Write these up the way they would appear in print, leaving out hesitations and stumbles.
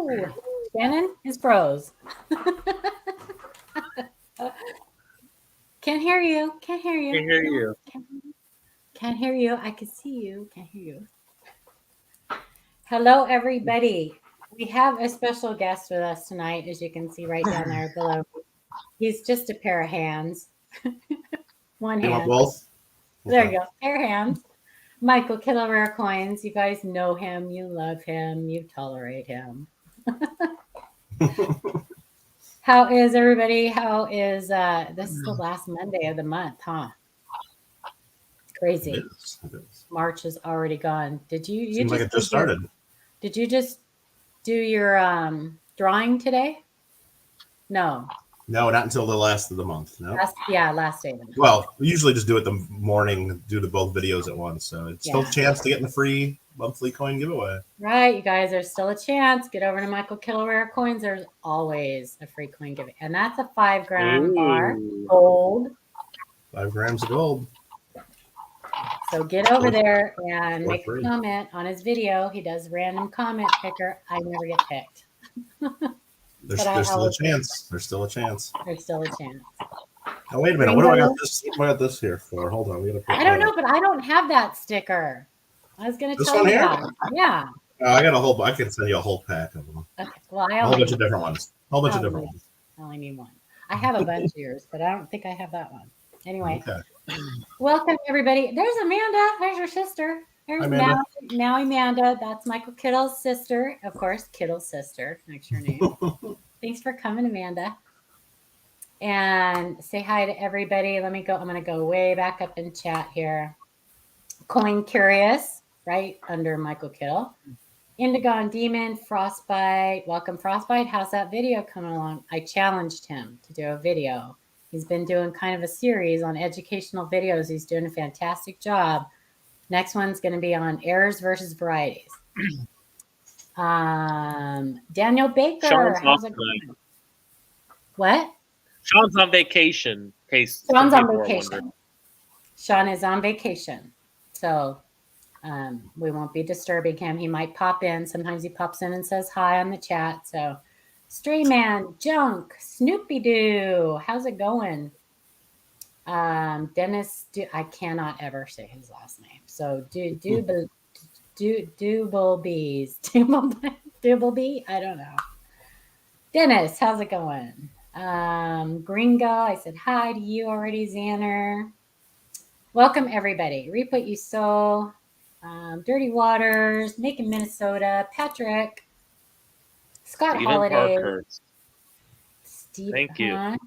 Oh, Shannon is froze. Can't hear you. Can't hear you. Can't hear you. Can't hear you. I can see you. Can't hear you. Hello, everybody. We have a special guest with us tonight, as you can see right down there below. He's just a pair of hands. One You want hand. both? There you go. Pair of hands. Michael Kittle Rare Coins. You guys know him. You love him. You tolerate him. How is everybody? How is this is the last Monday of the month, huh? Crazy. It is. March is already gone. Did you Seems like it just started. Did you just do your drawing today? No. No, not until the last of the month. No. Last day of the month. Well, we usually just do it the morning, do the both videos at once. So it's still a chance to get in the free monthly coin giveaway. Right, you guys, there's still a chance. Get over to Michael Kittle Rare Coins. There's always a free coin giveaway. And that's a 5-gram bar, gold. 5 grams of gold. So get over there and make a comment on his video. He does random comment picker. I never get picked. There's still a chance. There's still a chance. There's still a chance. Oh, wait a minute. What do I got this here for? Hold on. I don't know, but I don't have that sticker. I was going to tell you that. Yeah. I got a whole. I can send you a whole pack of them. Okay. Well, a whole bunch of different ones. I only need one. I have a bunch of yours, but I don't think I have that one. Anyway, welcome everybody. There's Amanda. There's your sister. There's now Amanda. That's Michael Kittle's sister. Of course, Kittle's sister. Next your name. Thanks for coming, Amanda. And say hi to everybody. Let me go. I'm going to go way back up in chat here. Coin Curious, right under Michael Kittle. Indigo and Demon, Frostbite. Welcome, Frostbite. How's that video coming along? I challenged him to do a video. He's been doing kind of a series on educational videos. He's doing a fantastic job. Next one's going to be on errors versus varieties. Daniel Baker. How's it going? What? Sean's on vacation. Sean's on vacation. Sean is on vacation. So we won't be disturbing him. He might pop in. Sometimes he pops in and says hi on the chat. So Stray Man, Junk, Snoopy Doo. How's it going? Dennis, I cannot ever say his last name. So Dooble Bees. Dooble Bee? I don't know. Dennis, how's it going? Gringo, I said hi to you already, Xander. Welcome everybody. Reap What You Sow. Dirty Waters, Making Minnesota, Patrick, Scott Holiday. Thank you.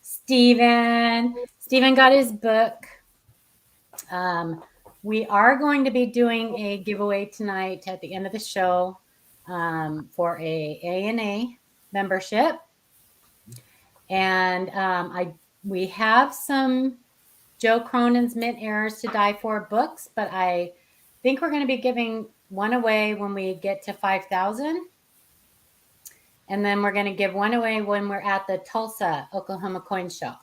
Steven got his book. We are going to be doing a giveaway tonight at the end of the show for a ANA membership. And we have some Joe Cronin's Mint Errors to Die For books, but I think we're going to be giving one away when we get to 5,000. And then we're going to give one away when we're at the Tulsa, Oklahoma Coin Show.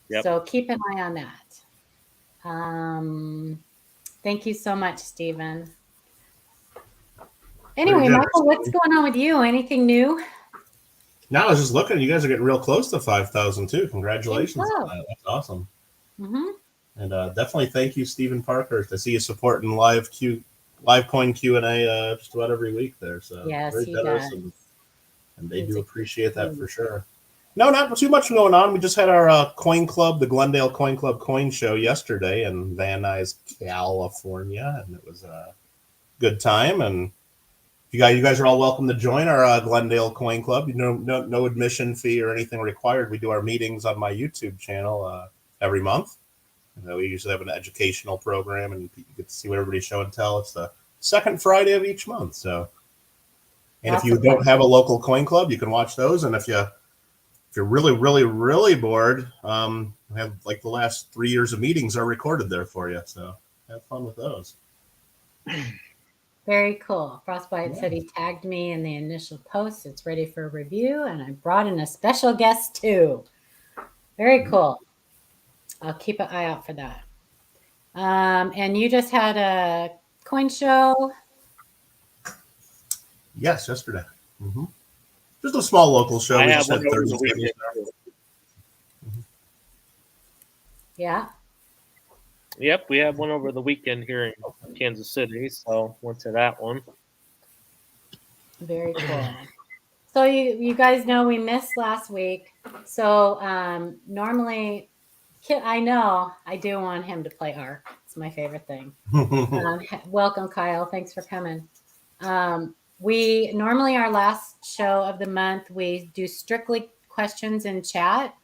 Yep. So keep an eye on that. Thank you so much, Stephen. Anyway, Michael, what's going on with you? Anything new? No, I was just looking. You guys are getting real close to 5,000 too. Congratulations. That's awesome. Mm-hmm. And definitely thank you, Stephen Parker, to see you supporting live coin Q&A just about every week there. So yes, very generous, does. And they do appreciate that for sure. No, not too much going on. We just had our coin club, the Glendale Coin Club coin show yesterday in Van Nuys, California, and it was a good time. And you guys are all welcome to join our Glendale Coin Club. No admission fee or anything required. We do our meetings on my YouTube channel every month. We usually have an educational program, and you get to see what everybody's show and tell. It's the second Friday of each month. So, and if you don't have a local coin club, you can watch those. And if you're really, really, really bored, we have like the last 3 years of meetings are recorded there for you. So have fun with those. Very cool. Frostbite said he tagged me in the initial post. It's ready for review, and I brought in a special guest too. Very cool. I'll keep an eye out for that. And you just had a coin show Yes, yesterday. Mm-hmm. Just a small local show. I We have just had one over the 30 weekend. tables Yeah. Yep, we had one over the weekend here in Kansas City, so went to that one. Very cool. So you guys know we missed last week. So normally, I know I do want him to play Ark. It's my favorite thing. Welcome, Kyle. Thanks for coming. We normally, our last show of the month, we do strictly questions in chat.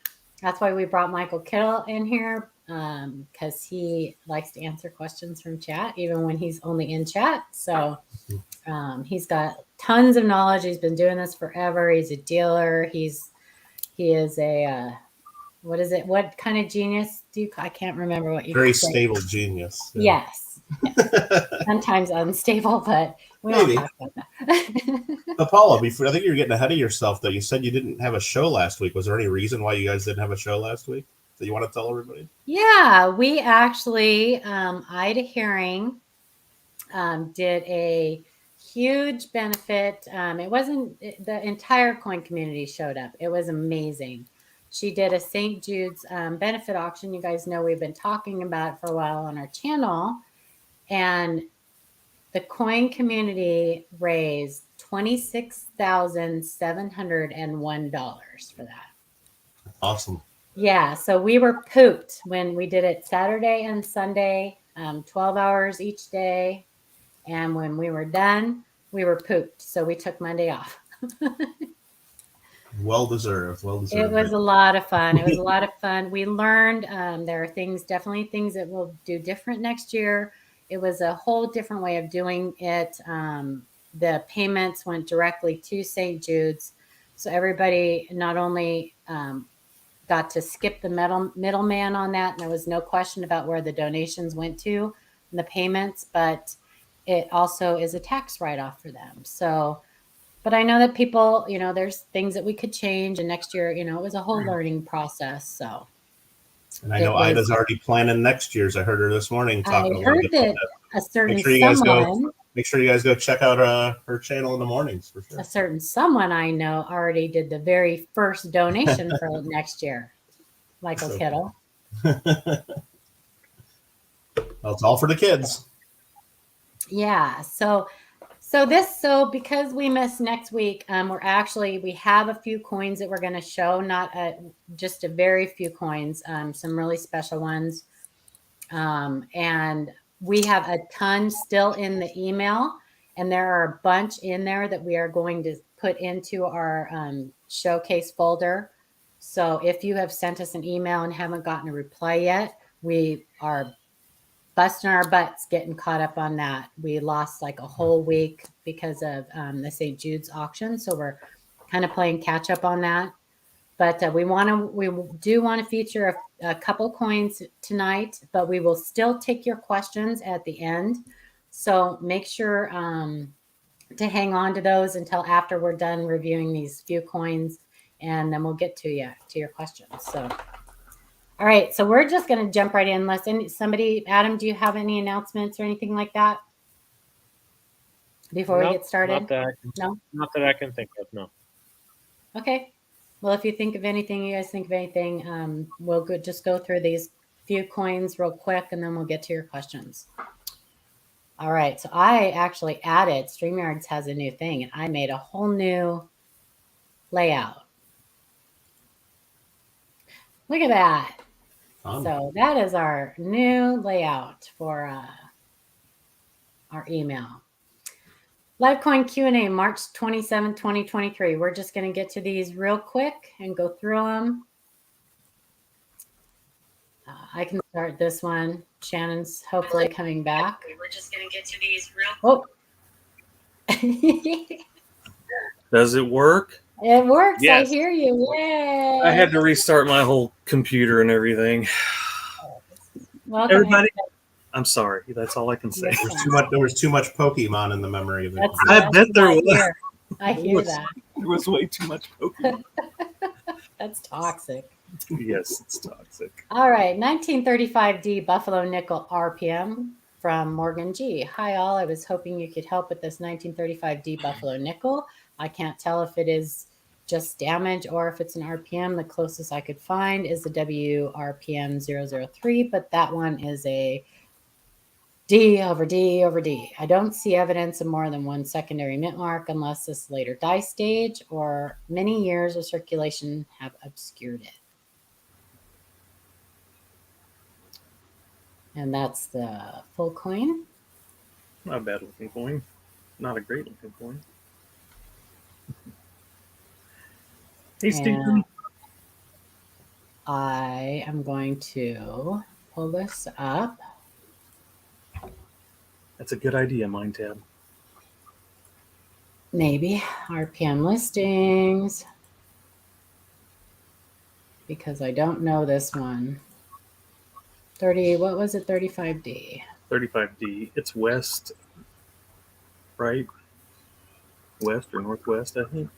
That's why we brought Michael Kittle in here, because he likes to answer questions from chat, even when he's only in chat. So he's got tons of knowledge. He's been doing this forever. He's a dealer. He is a what is it? What kind of genius do you? I can't remember what you. Very say. stable genius. Yeah. Yes. Sometimes unstable, but we won't talk about that. Paula, I think you're getting ahead of yourself, though. You said you didn't have a show last week. Was there any reason why you guys didn't have a show last week that you want to tell everybody? Yeah, we actually, Ida Herring did a huge benefit. It wasn't the entire coin community showed up. It was amazing. She did a St. Jude's benefit auction. You guys know we've been talking about it for a while on our channel. And the coin community raised $26,701 for that. Awesome. Yeah, so we were pooped when we did it Saturday and Sunday, 12 hours each day. And when we were done, we were pooped. So we took Monday off. Well deserved. Well deserved. It was a lot of fun. It was a lot of fun. We learned there are definitely things that we'll do different next year. It was a whole different way of doing it. The payments went directly to St. Jude's. So everybody not only got to skip the middleman on that, and there was no question about where the donations went to and the payments, but it also is a tax write-off for them. So, but I know that people, there's things that we could change, and next year, it was a whole learning process. So, and I know Ida's already planning next year's. I heard her this morning talking. I heard that a certain make sure you guys go check out her channel in the mornings for sure. A certain someone I know already did the very first donation for next year. Michael Kittle. Well, it's all for the kids. Yeah. So because we missed next week, we have a few coins that we're going to show, not just a very few coins, some really special ones. And we have a ton still in the email, and there are a bunch in there that we are going to put into our showcase folder. So if you have sent us an email and haven't gotten a reply yet, we are busting our butts getting caught up on that. We lost like a whole week because of the St. Jude's auction. So we're kind of playing catch up on that. But we do want to feature a couple coins tonight, but we will still take your questions at the end. So make sure to hang on to those until after we're done reviewing these few coins, and then we'll get to your questions. So, all right. So we're just going to jump right in. Unless Adam, do you have any announcements or anything like that before we get started? Not that I can think of. No. Okay. Well, if you think of anything, you guys think of anything, we'll just go through these few coins real quick, and then we'll get to your questions. All right. So I actually added, StreamYards has a new thing, and I made a whole new layout. Look at that. So that is our new layout for our email. Livecoin Q&A, March 27, 2023. We're just going to get to these real quick and go through them. I can start this one. Shannon's hopefully coming back. We're just going to get to these real quick. Does it work? It works. Yes. I hear you. Yay. I had to restart my whole computer and everything. Welcome, everybody. I'm sorry. That's all I can say. There was too much Pokemon in the memory of it. I bet there was. I hear that. There was way too much Pokemon. That's toxic. Yes, it's toxic. All right. 1935D Buffalo Nickel RPM. from Morgan G. Hi, all. I was hoping you could help with this 1935D Buffalo nickel. I can't tell if it is just damage or if it's an RPM. The closest I could find is the WRPM 003, but that one is a D over D over D. I don't see evidence of more than one secondary mint mark unless this later dye stage or many years of circulation have obscured it. And that's the full coin. Not a bad looking coin. Not a great looking coin. Hey, Stephen. I am going to pull this up. That's a good idea, Mind Tab. Maybe RPM listings, because I don't know this one. 30, what was it? 35D. 35D. It's west, right? West or northwest, I think.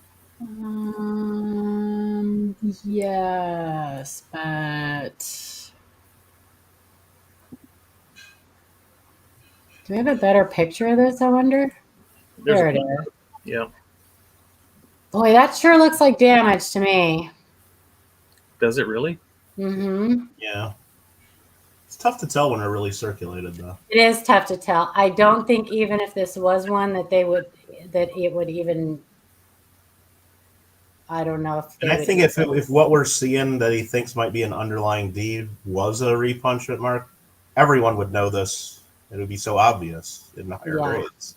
Yes, but do we have a better picture of this, I wonder? There it is. Yeah. Boy, that sure looks like damage to me. Does it really? Mm-hmm. Yeah. It's tough to tell when they're really circulated, though. It is tough to tell. I don't think even if this was one that it would even, I don't know if they And I would think even- if what we're seeing that he thinks might be an underlying deed was a repunchment mark, everyone would know this. It would be so obvious in the higher grades.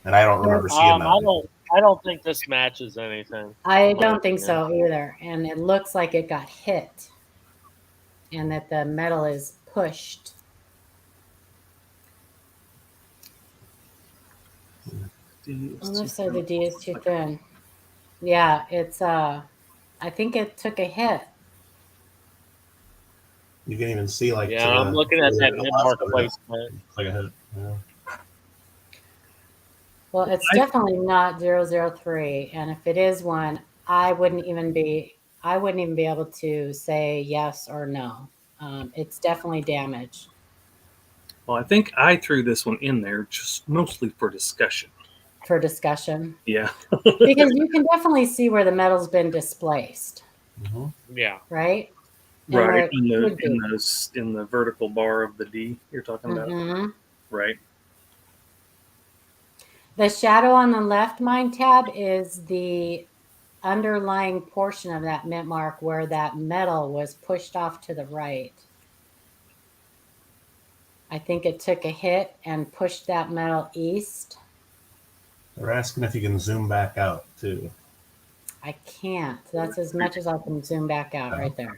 And I don't remember seeing that. I don't think this matches anything. I don't think so either. And it looks like it got hit and that the metal is pushed. On this side, the D is too thin. Yeah, it's I think it took a hit. You can even see like I'm looking at that mid-mark placement. Like a hit. Yeah. Well, it's definitely not 003, and if it is one, I wouldn't even be able to say yes or no. It's definitely damaged. Well, I think I threw this one in there just mostly for discussion. For discussion. Yeah. Because you can definitely see where the metal's been displaced. Mm-hmm. Yeah. Right? Right. In the vertical bar of the D you're talking about. Right. The shadow on the left Mind Tab is the underlying portion of that mint mark where that metal was pushed off to the right. I think it took a hit and pushed that metal east. They're asking if you can zoom back out too. I can't. That's as much as I can zoom back out right there.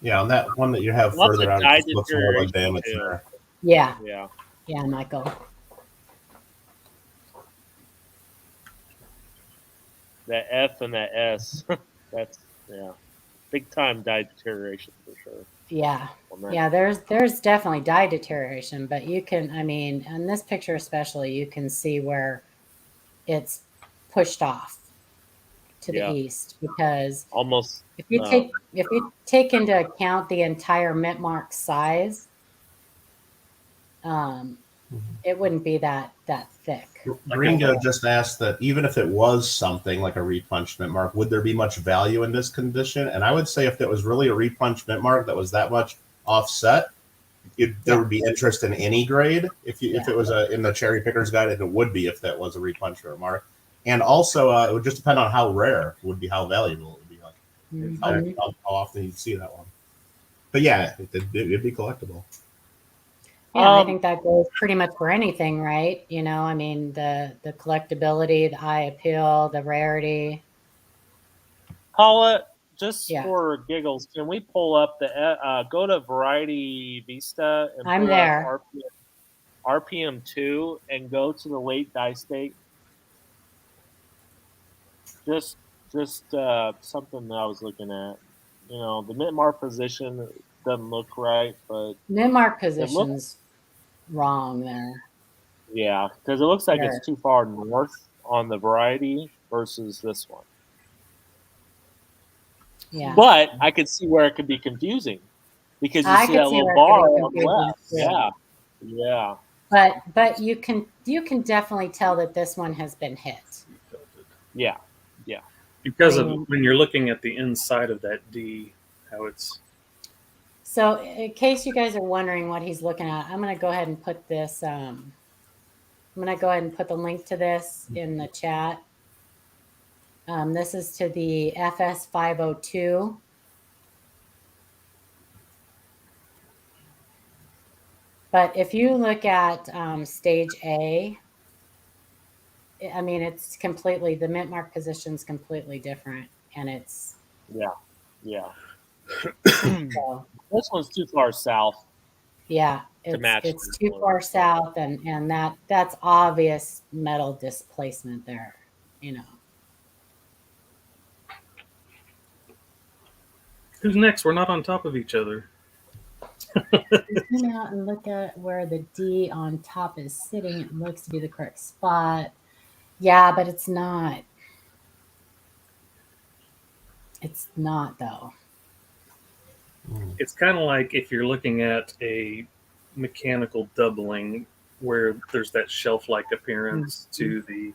Yeah, on that one that you have further out, it looks more like damage there. Yeah. Yeah. Yeah, Michael. That F and that S, that's big time dye deterioration for sure. Yeah. Yeah, there's definitely dye deterioration, but you can, I mean, in this picture especially, you can see where it's pushed off to the east, because almost if you take into account the entire mint mark size, it wouldn't be that thick. Gringo just asked that even if it was something like a repunchment mark, would there be much value in this condition? And I would say if it was really a repunchment mark that was that much offset, there would be interest in any grade. If it was in the cherry picker's guide, and it would be if that was a repunchment mark. And also, it would just depend on how rare it would be, how valuable it would be, like how often you'd see that one. But yeah, it'd be collectible. Yeah, I think that goes pretty much for anything, right? You know, I mean, the collectability, the eye appeal, the rarity. Paula, just for giggles, can we pull up the go to Variety Vista and I'm there. RPM 2 and go to the late dye state? Just something that I was looking at. You know, the mint mark position doesn't look right, but mint mark position's wrong there. Yeah, because it looks like it's too far north on the Variety versus this one. Yeah. But I could see where it could be confusing because you I see could that see little where it bar getting on the confusing left. too. Yeah. Yeah. But you can definitely tell that this one has been hit. Yeah. Yeah. Because I of mean, when you're looking at the inside of that D, how it's. So in case you guys are wondering what he's looking at, I'm going to go ahead and put this. I'm going to go ahead and put the link to this in the chat. This is to the FS 502. But if you look at stage A, I mean, it's completely, the mint mark position is completely different. And it's, Yeah. Yeah. so, This one's too far south yeah, to match. it's too far south, and that's obvious metal displacement there, you know. Who's next? We're not on top of each other. Zoom out and look at where the D on top is sitting. It looks to be the correct spot. Yeah, but it's not. It's not, though. It's kind of like if you're looking at a mechanical doubling where there's that shelf-like appearance to the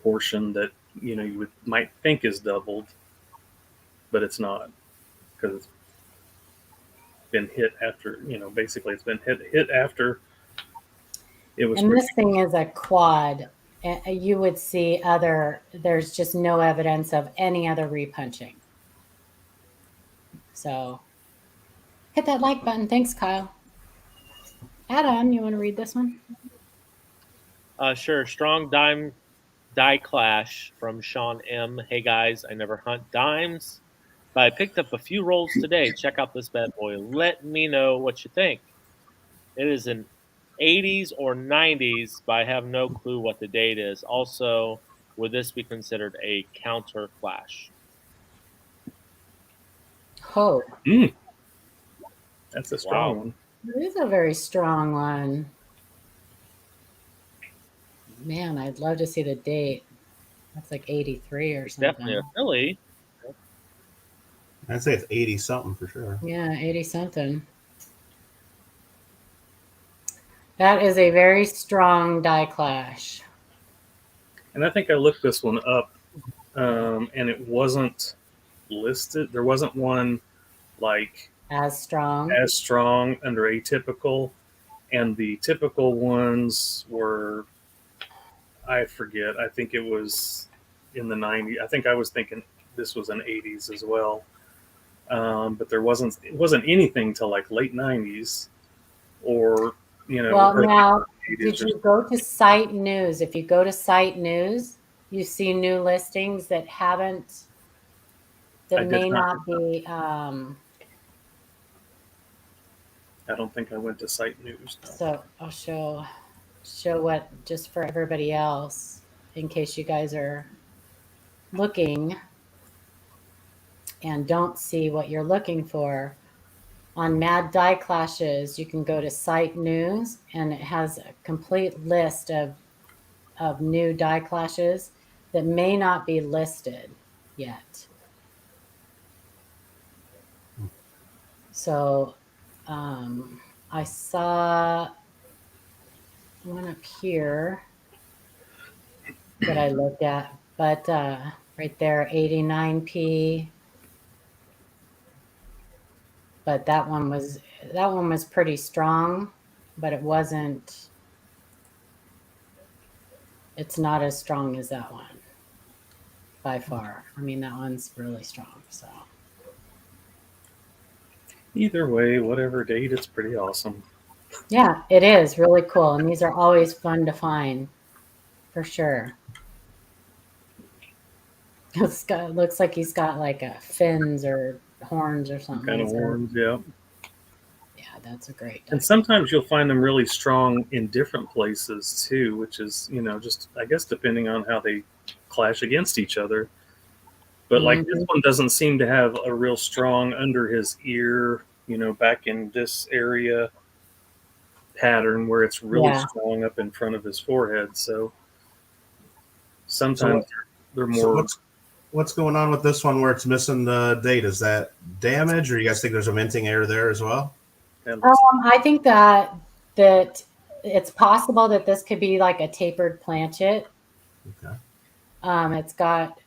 portion that you might think is doubled, but it's not, because it's been hit after, basically it's been hit after it was. And this thing is a quad. You would see there's just no evidence of any other repunching. So hit that like button. Thanks, Kyle. Adam, you want to read this one? Sure. Strong die clash from Sean M. Hey guys, I never hunt dimes, but I picked up a few rolls today. Check out this bad boy. Let me know what you think. It is an 80s or 90s, but I have no clue what the date is. Also, would this be considered a counter clash? Oh, That's a strong one. it is a very strong one. Man, I'd love to see the date. That's like 83 or It's something. definitely a Philly. I'd say it's 80 something for sure. Yeah, 80 something. That is a very strong die clash. And I think I looked this one up, and it wasn't listed. There wasn't one like As strong under atypical, and the typical ones were, I forget. I think it was in the 90s. I think I was thinking this was an 80s as well, but it wasn't anything till like late 90s or Well, now, 80s did you go to site news? If you go to site news, you see new listings that may not be. I don't think I went to site news. No. So I'll show what, just for everybody else, in case you guys are looking and don't see what you're looking for. On Mad Die Clashes, you can go to site news, and it has a complete list of new die clashes that may not be listed yet. So I saw one up here that I looked at, but right there, 89p. But that one was pretty strong, but it's not as strong as that one by far. I mean, that one's really strong. So either way, whatever date, it's pretty awesome. yeah, it is really cool, and these are always fun to find for sure. It looks like he's got like a fins or horns or something. Kind of horns, yeah. Yeah, that's a great. And sometimes you'll find them really strong in different places too, which is, just, I guess, depending on how they clash against each other. But like this one doesn't seem to have a real strong under his ear, back in this area pattern where it's really strong up in front of his forehead. So sometimes they're more. What's going on with this one where it's missing the date? Is that damage, or you guys think there's a minting error there as well? I think that it's possible that this could be like a tapered planchet. Okay. It's got,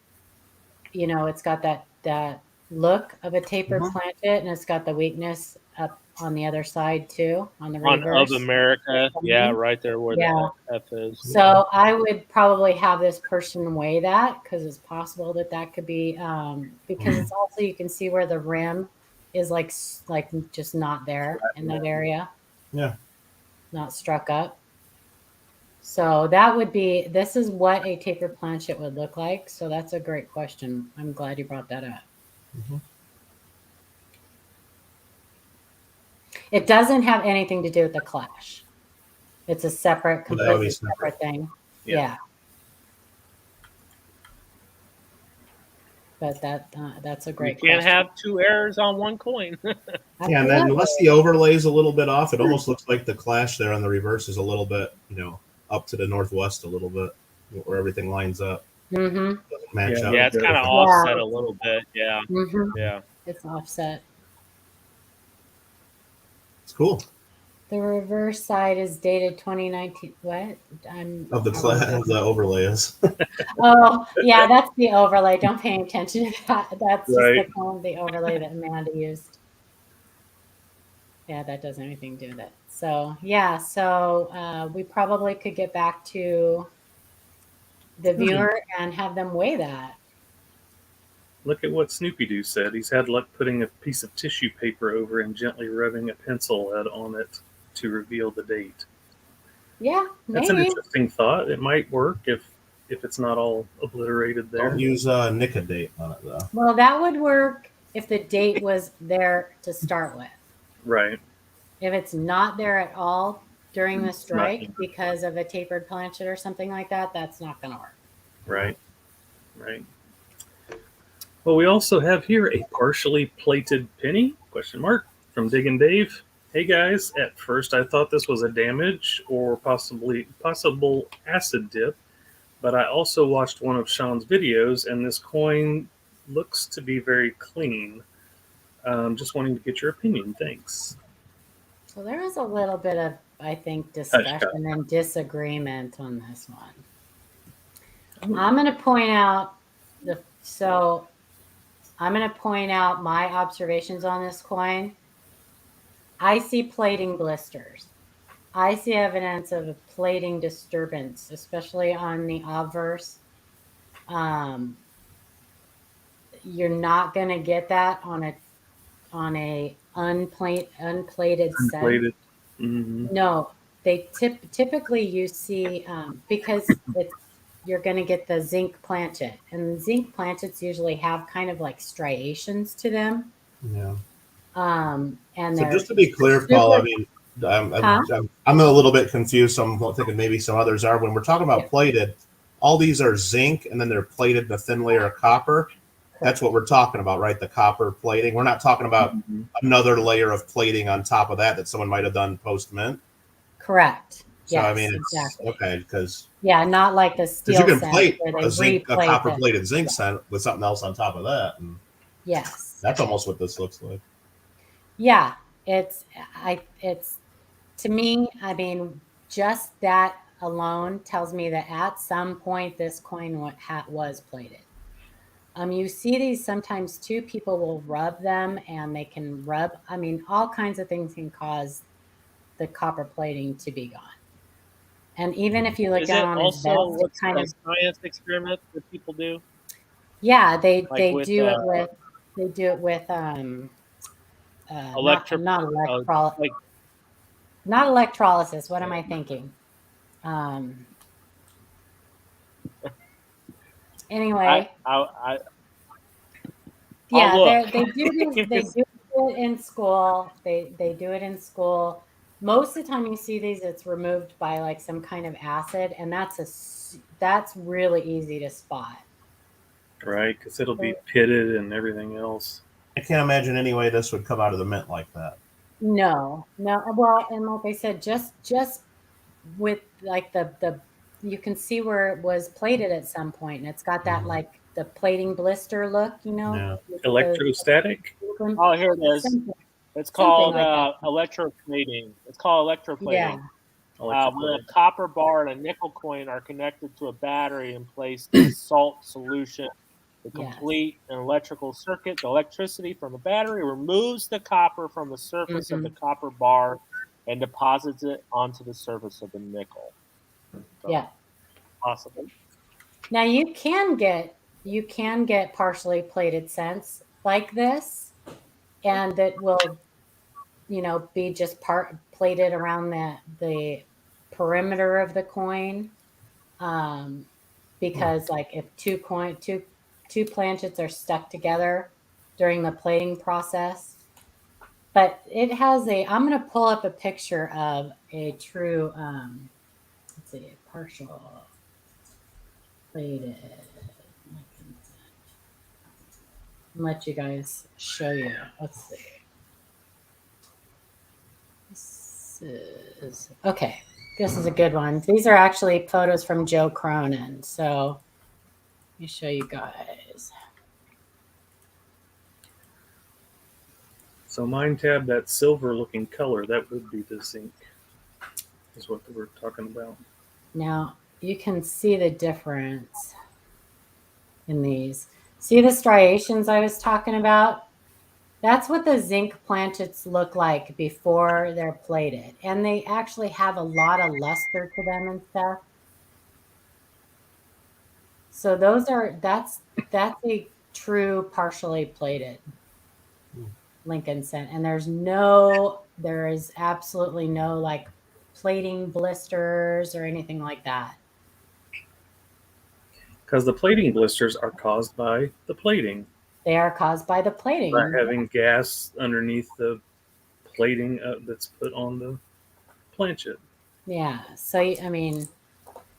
it's got that look of a tapered planchet, and it's got the weakness up on the other side too, on the reverse. Of America, yeah, right there where the F is. So I would probably have this person weigh that, because it's possible that could be because it's also, you can see where the rim is like just not there in that area. Yeah. Not struck up. So that would be, this is what a tapered planchet would look like. So that's a great question. I'm glad you brought that up. It doesn't have anything to do with the clash. It's a separate, completely separate thing. Yeah. But that's a great question. You can't have two errors on one coin. Yeah, and then unless the overlay is a little bit off, it almost looks like the clash there on the reverse is a little bit, up to the northwest a little bit, where everything lines up. Mm-hmm. Doesn't match up. Yeah, it's kind of offset a little bit. Yeah. Mm-hmm. Yeah. It's offset. It's cool. The reverse side is dated 2019. What? The overlay is. Oh, yeah, that's the overlay. Don't pay attention to that. That's Right. just the overlay that Amanda used. Yeah, that doesn't have anything to do with it. So, yeah, we probably could get back to the viewer and have them weigh that. Look at what Snoopy Doo said. He's had luck putting a piece of tissue paper over and gently rubbing a pencil head on it to reveal the date. Yeah, maybe. That's an interesting thought. It might work if it's not all obliterated there. Don't use a NICA date on it, though. Well, that would work if the date was there to start with. Right. If it's not there at all during the strike because of a tapered planchet or something like that, that's not going to work. Right. Right. Well, we also have here a partially plated penny, ? From Diggin' Dave. Hey guys, at first I thought this was a damage or possible acid dip, but I also watched one of Sean's videos and this coin looks to be very clean. Just wanting to get your opinion. Thanks. So there was a little bit of, I think, discussion and disagreement on this one. I'm going to point out my observations on this coin. I see plating blisters. I see evidence of a plating disturbance, especially on the obverse. You're not going to get that on a unplated set. Mm-hmm. No, they typically you see because you're going to get the zinc planchet, and zinc planchets usually have kind of like striations to them. Yeah. And so just to be clear, Paul, I mean, I'm a little bit confused. So I'm thinking maybe some others are. When we're talking about plated, all these are zinc, and then they're plated in a thin layer of copper. That's what we're talking about, right? The copper plating. We're not talking about another layer of plating on top of that someone might have done post-mint. Correct. So, yes, I mean, it's exactly. okay because not like the steel. You can plate a copper-plated zinc scent with something else on top of that. And yes, that's almost what this looks like. Yeah, it's to me. I mean, just that alone tells me that at some point this coin was plated. You see these sometimes too. People will rub them, and they can rub. I mean, all kinds of things can cause the copper plating to be gone. And even if you look down on his vest, it's kind of science experiment that people do. Yeah, they do it with not electrolysis. What am I thinking? Anyway, they do it in school. They do it in school. Most of the time you see these, it's removed by like some kind of acid, and that's really easy to spot. Right, because it'll be pitted and everything else. I can't imagine any way this would come out of the mint like that. No. Well, and like I said, just with like the you can see where it was plated at some point, and it's got that like the plating blister look, you know. Yeah. Electrostatic. Oh, here it is. It's called electroplating. It's called electroplating. Yeah. When a copper bar and a nickel coin are connected to a battery and placed in salt solution to complete an electrical circuit, the electricity from the battery removes the copper from the surface of the copper bar and deposits it onto the surface of the nickel. So, possible. Now you can get partially plated cents like this, and that will, you know, be just plated around the perimeter of the coin, because like if two planchets are stuck together during the plating process. But it has I'm going to pull up a picture of a true let's see, partial plated. Let you guys show you. Let's see. This is okay. This is a good one. These are actually photos from Joe Cronin. So let me show you guys. So mine tab, that silver looking color, that would be the zinc, is what we're talking about. Now you can see the difference in these. See the striations I was talking about? That's what the zinc planchets look like before they're plated. And they actually have a lot of luster to them and stuff. So that's a true partially plated Lincoln cent. And there is absolutely no like plating blisters or anything like that. Because the plating blisters are caused by the plating. They are caused by the plating. By having gas underneath the plating that's put on the planchet. Yeah. So, I mean.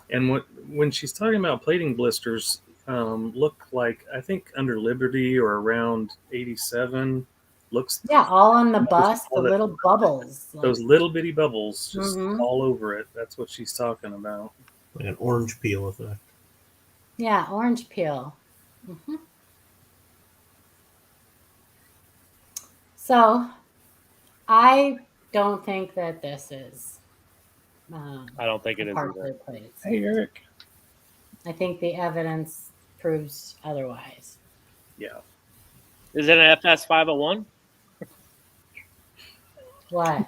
And when she's talking about plating blisters, look like, I think under Liberty or around 87, looks. Yeah, all on the bust, the little bubbles. Those little bitty bubbles just all over it. That's what she's talking about. Like an orange peel effect. Yeah, orange peel. So, I don't think that this is. I don't think it is either. Hey, Eric. I think the evidence proves otherwise. Yeah. Is it an FS 501? What?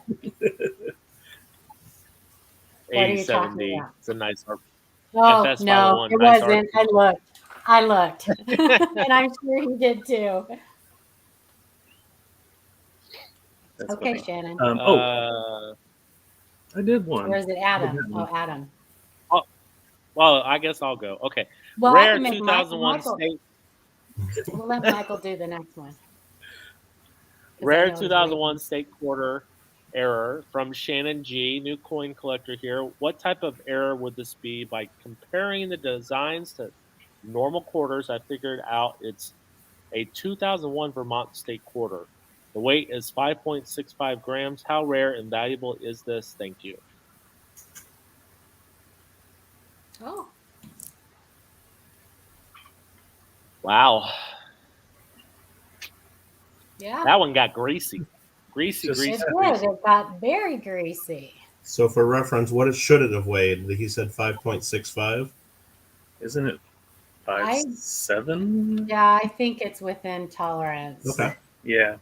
8070. It's a nice. Oh, FS no, it wasn't. I looked. And I'm sure he did too. That's okay, funny. Shannon. I did one. Or is it Adam? Oh, Adam. Oh, well, I guess I'll go. Okay. Well, Rare 2001 state. We'll let Michael do the next one. Rare 2001 state quarter error from Shannon G. New coin collector here. What type of error would this be? By comparing the designs to normal quarters, I figured out it's a 2001 Vermont state quarter. The weight is 5.65 grams. How rare and valuable is this? Thank you. Oh. Wow. Yeah. That one got greasy. Greasy. It did. It got very greasy. So for reference, what should it have weighed? He said 5.65. Isn't it 5.7? Yeah, I think it's within tolerance. Okay. Yeah.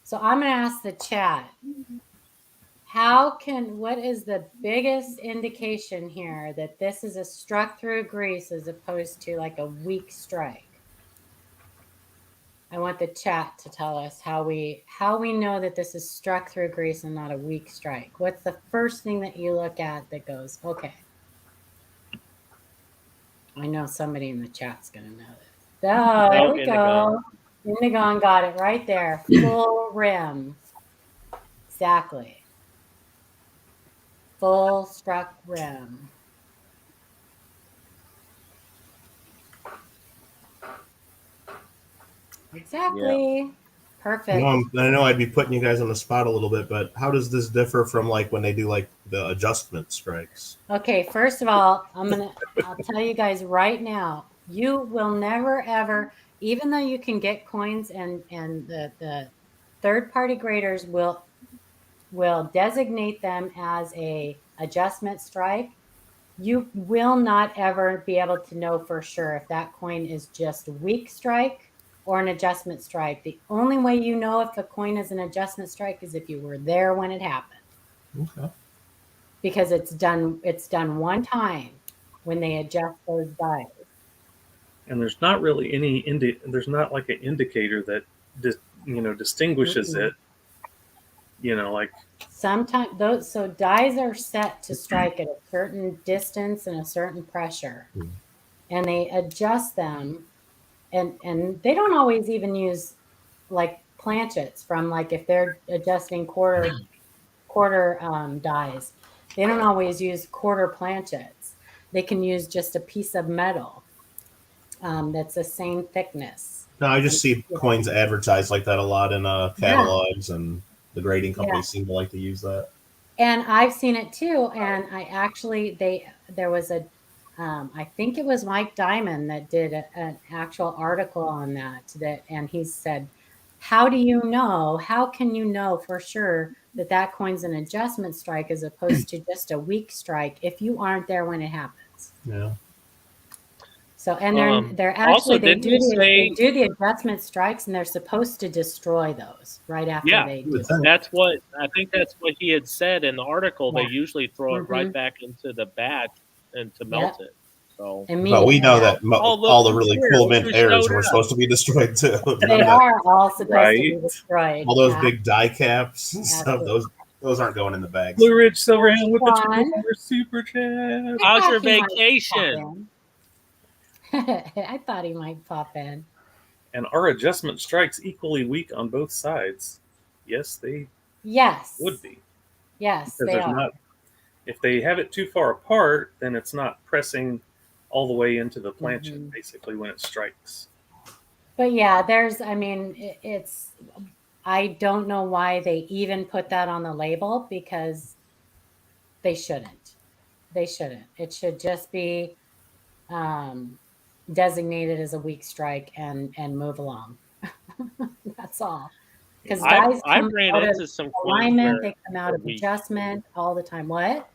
So I'm going to ask the chat. What is the biggest indication here that this is a struck through grease as opposed to like a weak strike? I want the chat to tell us how we know that this is struck through grease and not a weak strike. What's the first thing that you look at that goes, okay? I know somebody in the chat's going to know this. Oh, there we go. Indigon got it right there. Full rim. Exactly. Full struck rim. Exactly. Yeah. Perfect. I know I'd be putting you guys on the spot a little bit, but how does this differ from like when they do like the adjustment strikes? Okay, first of all, I'll tell you guys right now, you will never ever, even though you can get coins and the third-party graders will designate them as a adjustment strike, you will not ever be able to know for sure if that coin is just a weak strike or an adjustment strike. The only way you know if a coin is an adjustment strike is if you were there when it happened. Okay. Because it's done one time when they adjust those dies. And there's not really any there's not like an indicator that distinguishes it. Like Sometimes those dies are set to strike at a certain distance and a certain pressure, and they adjust them, and they don't always even use like planchets from like if they're adjusting quarter dies, they don't always use quarter planchets. They can use just a piece of metal that's the same thickness. No, I just see coins advertised like that a lot in catalogs, and the grading companies seem to like to use that. And I've seen it too. And I actually, there was a, I think it was Mike Diamond that did an actual article on that, and he said, how do you know, how can you know for sure that coin's an adjustment strike as opposed to just a weak strike if you aren't there when it happens? Yeah. So, and they're actually, also, they do the adjustment strikes, and they're supposed to destroy those right after they do it. That's what he had said in the article. They usually throw it right back into the batch and to melt it. So, but we know that all the really cool mint airs were supposed to be destroyed too. They are all supposed to be destroyed. All those big die caps and stuff. Those aren't going in the bags. Blue Ridge Silverhand with the super chat. How's your vacation? I thought he might pop in. And are adjustment strikes equally weak on both sides? Yes, they would be. Yes, because they are. If they have it too far apart, then it's not pressing all the way into the planchet, basically, when it strikes. But yeah, it's, I don't know why they even put that on the label, because they shouldn't. They shouldn't. It should just be designated as a weak strike and move along. That's all. Because guys come out of alignment, they come out of adjustment all the time. What?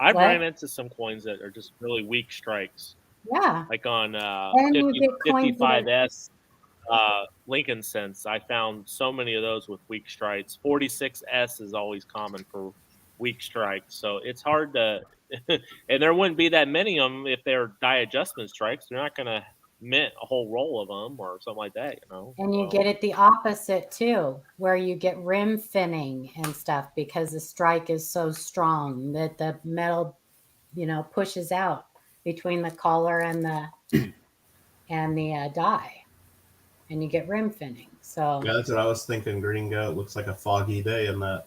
I've ran into some coins that are just really weak strikes. Yeah. Like on 55S Lincoln Sense, I found so many of those with weak strikes. 46S is always common for weak strikes. So it's hard to, and there wouldn't be that many of them if they're die adjustment strikes. They're not going to mint a whole roll of them or something like that, And you get it the opposite too, where you get rim finning and stuff because the strike is so strong that the metal, pushes out between the collar and the die, and you get rim finning. So yeah, that's what I was thinking. Gringo, it looks like a foggy day in that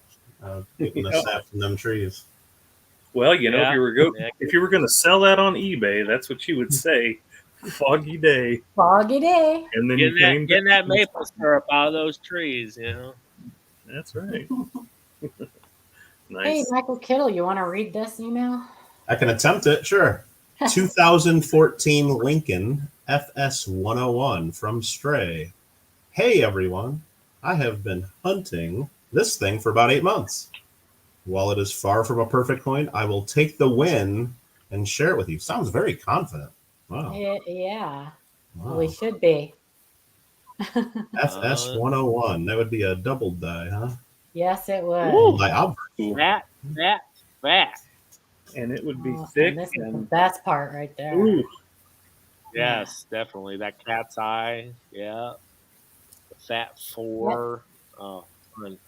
getting the sap from them trees. Well, if you were going to sell that on eBay, that's what you would say. Foggy day. Foggy day. And then getting that maple syrup out of those trees, That's right. Nice. Hey, Michael Kittle, you want to read this email? I can attempt it, sure. 2014 Lincoln FS 101 from Stray. Hey, everyone. I have been hunting this thing for about 8 months. While it is far from a perfect coin, I will take the win and share it with you. Sounds very confident. Wow. Yeah. Wow. Well, we should be. FS 101. That would be a double die, huh? Yes, it would. Ooh, that. And it would be thick. This is the best part right there. Ooh. Yes, definitely. That cat's eye. Yeah. The Fat 4. Yep. Oh, fun.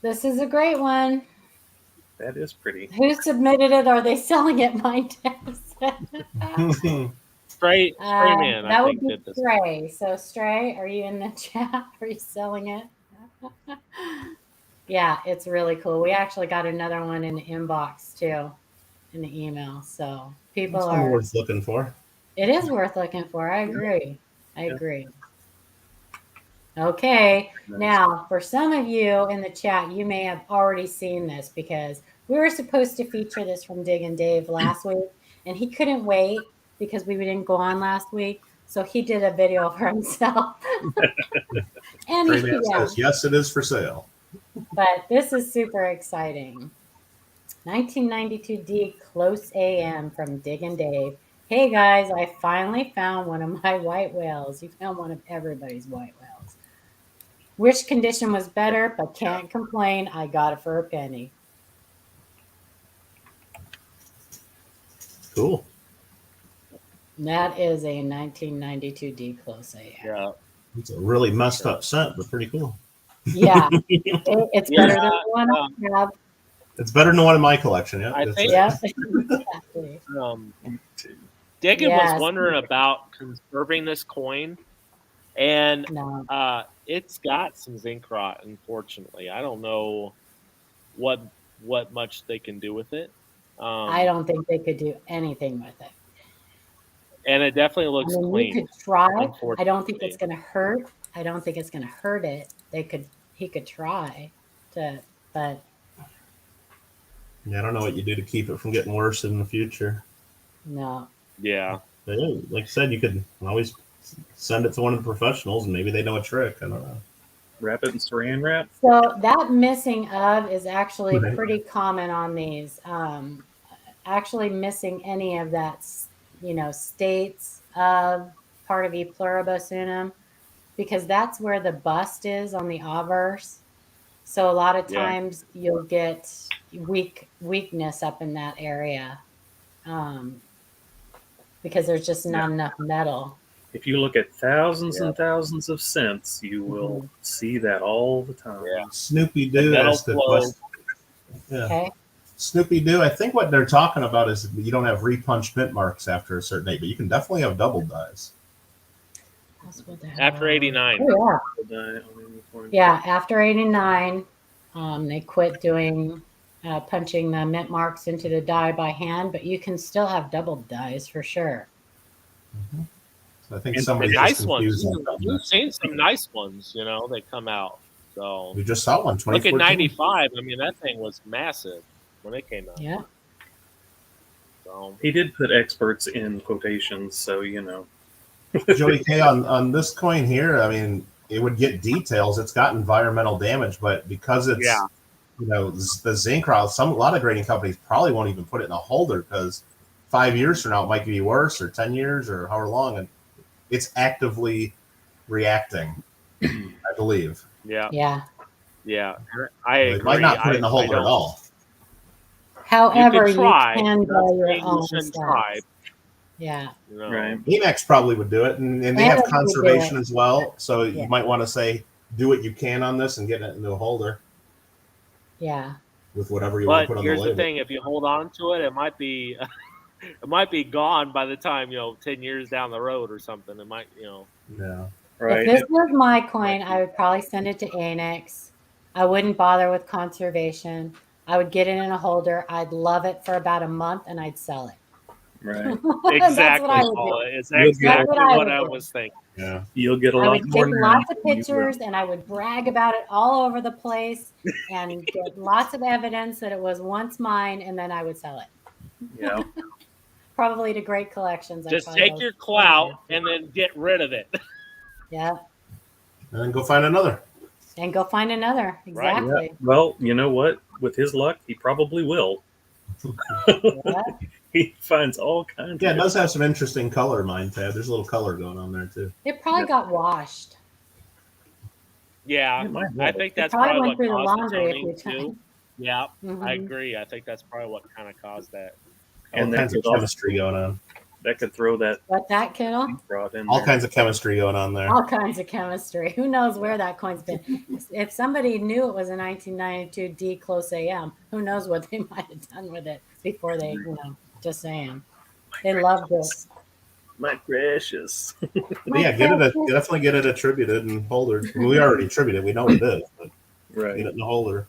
This is a great one. That is pretty. Who submitted it? Are they selling it? My test. Stray Man. That would be Stray. So Stray, are you in the chat? Are you selling it? Yeah, it's really cool. We actually got another one in the inbox too, in the email. So people are worth looking for. It is worth looking for. I agree. Okay. Nice. Now, for some of you in the chat, you may have already seen this because we were supposed to feature this from Dig and Dave last week, and he couldn't wait because we didn't go on last week. So he did a video for himself. And Rayman says, yes, it is for sale. But this is super exciting. 1992D Close AM from Dig and Dave. Hey guys, I finally found one of my white whales. You found one of everybody's white whales. Which condition was better, but can't complain. I got it for a penny. Cool. And that is a 1992D Close AM. Yeah. It's a really messed up scent, but pretty cool. Yeah. It's better than the one I have. It's better than the one in my collection. Yeah. I think Yeah, exactly. Diggin Yes. was wondering about conserving this coin, and No. it's got some zinc rot. Unfortunately, I don't know what much they can do with it. I don't think they could do anything with it. And it definitely looks I mean, clean. you could try. I don't think unfortunately. it's going to hurt. I don't think it's going to hurt it. He could try to, but Yeah, I don't know what you do to keep it from getting worse in the future. no. Yeah. But yeah, like I said, you could always send it to one of the professionals, and maybe they know a trick. I don't know. Wrap it in saran wrap. So that missing of is actually Right. pretty common on these. Actually missing any of that, states of part of E pluribus unum, because that's where the bust is on the obverse. So a lot of Yeah. times you'll get weakness up in that area, because there's just not enough metal. If you look at thousands Yeah. and thousands of cents, you will see that all the time. Yeah. Snoopy Doo Metal asked the flow. question. Yeah. Okay. Snoopy Doo, I think what they're talking about is you don't have repunched mint marks after a certain date, but you can definitely have double dyes. After 89. Oh, yeah. Yeah, after 89, they quit doing punching the mint marks into the die by hand, but you can still have double dies for sure. Mm-hmm. So I think And somebody's nice just ones. confusing. You've seen some nice ones, they come out. So We just saw one, look 2014. at 95. I mean, that thing was massive when it came out. Yeah. So He did put experts in quotations, so Joey K, on this coin here, I mean, it would get details. It's got environmental damage, but because it's the zinc rot, a lot of grading companies probably won't even put it in a holder because 5 years from now it might be worse, or 10 years, or however long, and it's actively reacting, I believe. yeah, Yeah. I agree. It might not put it in the holder at all. However, you can try. can Not buy your saying you own shouldn't stuff. try. Yeah. right. Emacs probably would do it, and they have Emacs would do conservation it. as well, so Yeah. you might want to say, do what you can on this and get it into a holder Yeah. with whatever you want to But put on the here's label. the thing: if you hold on to it, it might be gone by the time 10 years down the road or something. It might Yeah. Right. If this was my coin, I would probably send it to Annex. I wouldn't bother with conservation. I would get it in a holder. I'd love it for about a month, and I'd sell it. Right. exactly. That's what I would Paula. do. It's You'll exactly get- what I do. was thinking. Yeah. You'll get a I lot would more take money lots of than you will. pictures, and I would brag about it all over the place and get lots of evidence that it was once mine, and then I would sell it. Yeah. Probably to GreatCollections. Just take your clout and then get rid of it. Yeah. And then go find another. And go find another. Right. Exactly. Well, you know what? With his luck, he probably will. Yeah. He finds all kinds Yeah, it of does have some interesting color, mine tab. There's a little color going on there too. It probably got washed. Yeah, It might I have. think It that's probably probably went what through the caused the laundry a toning few too. times. Yeah, I Mhm. agree. I think that's probably what kind of caused that. All And that kinds of could also- chemistry going on. that could throw that What that Kittle? rod in All there. kinds of chemistry going on there. All kinds of chemistry. Who knows where that coin's been? If somebody knew it was a 1992 D close AM, who knows what they might have done with it before they, just saying. They loved it. My precious. But yeah, definitely get it attributed and holder. Well, we already attributed. We know it is, but Right. get it in the holder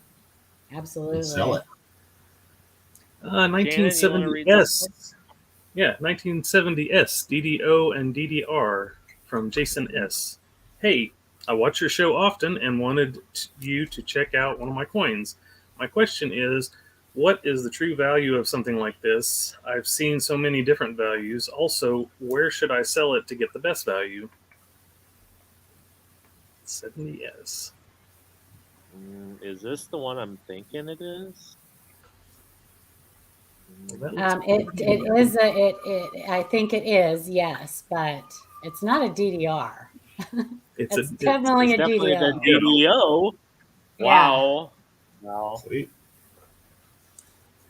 Absolutely. and sell it. 1970S. Yeah, 1970S, DDO and DDR from Jason S. Hey, I watch your show often and wanted you to check out one of my coins. My question is, what is the true value of something like this? I've seen so many different values. Also, where should I sell it to get the best value? 70 yes. Is this the one I'm thinking it is? It is I think it is, yes, but it's not a DDR. It's definitely a definitely DDO. the DDO. Wow. Wow. Sweet.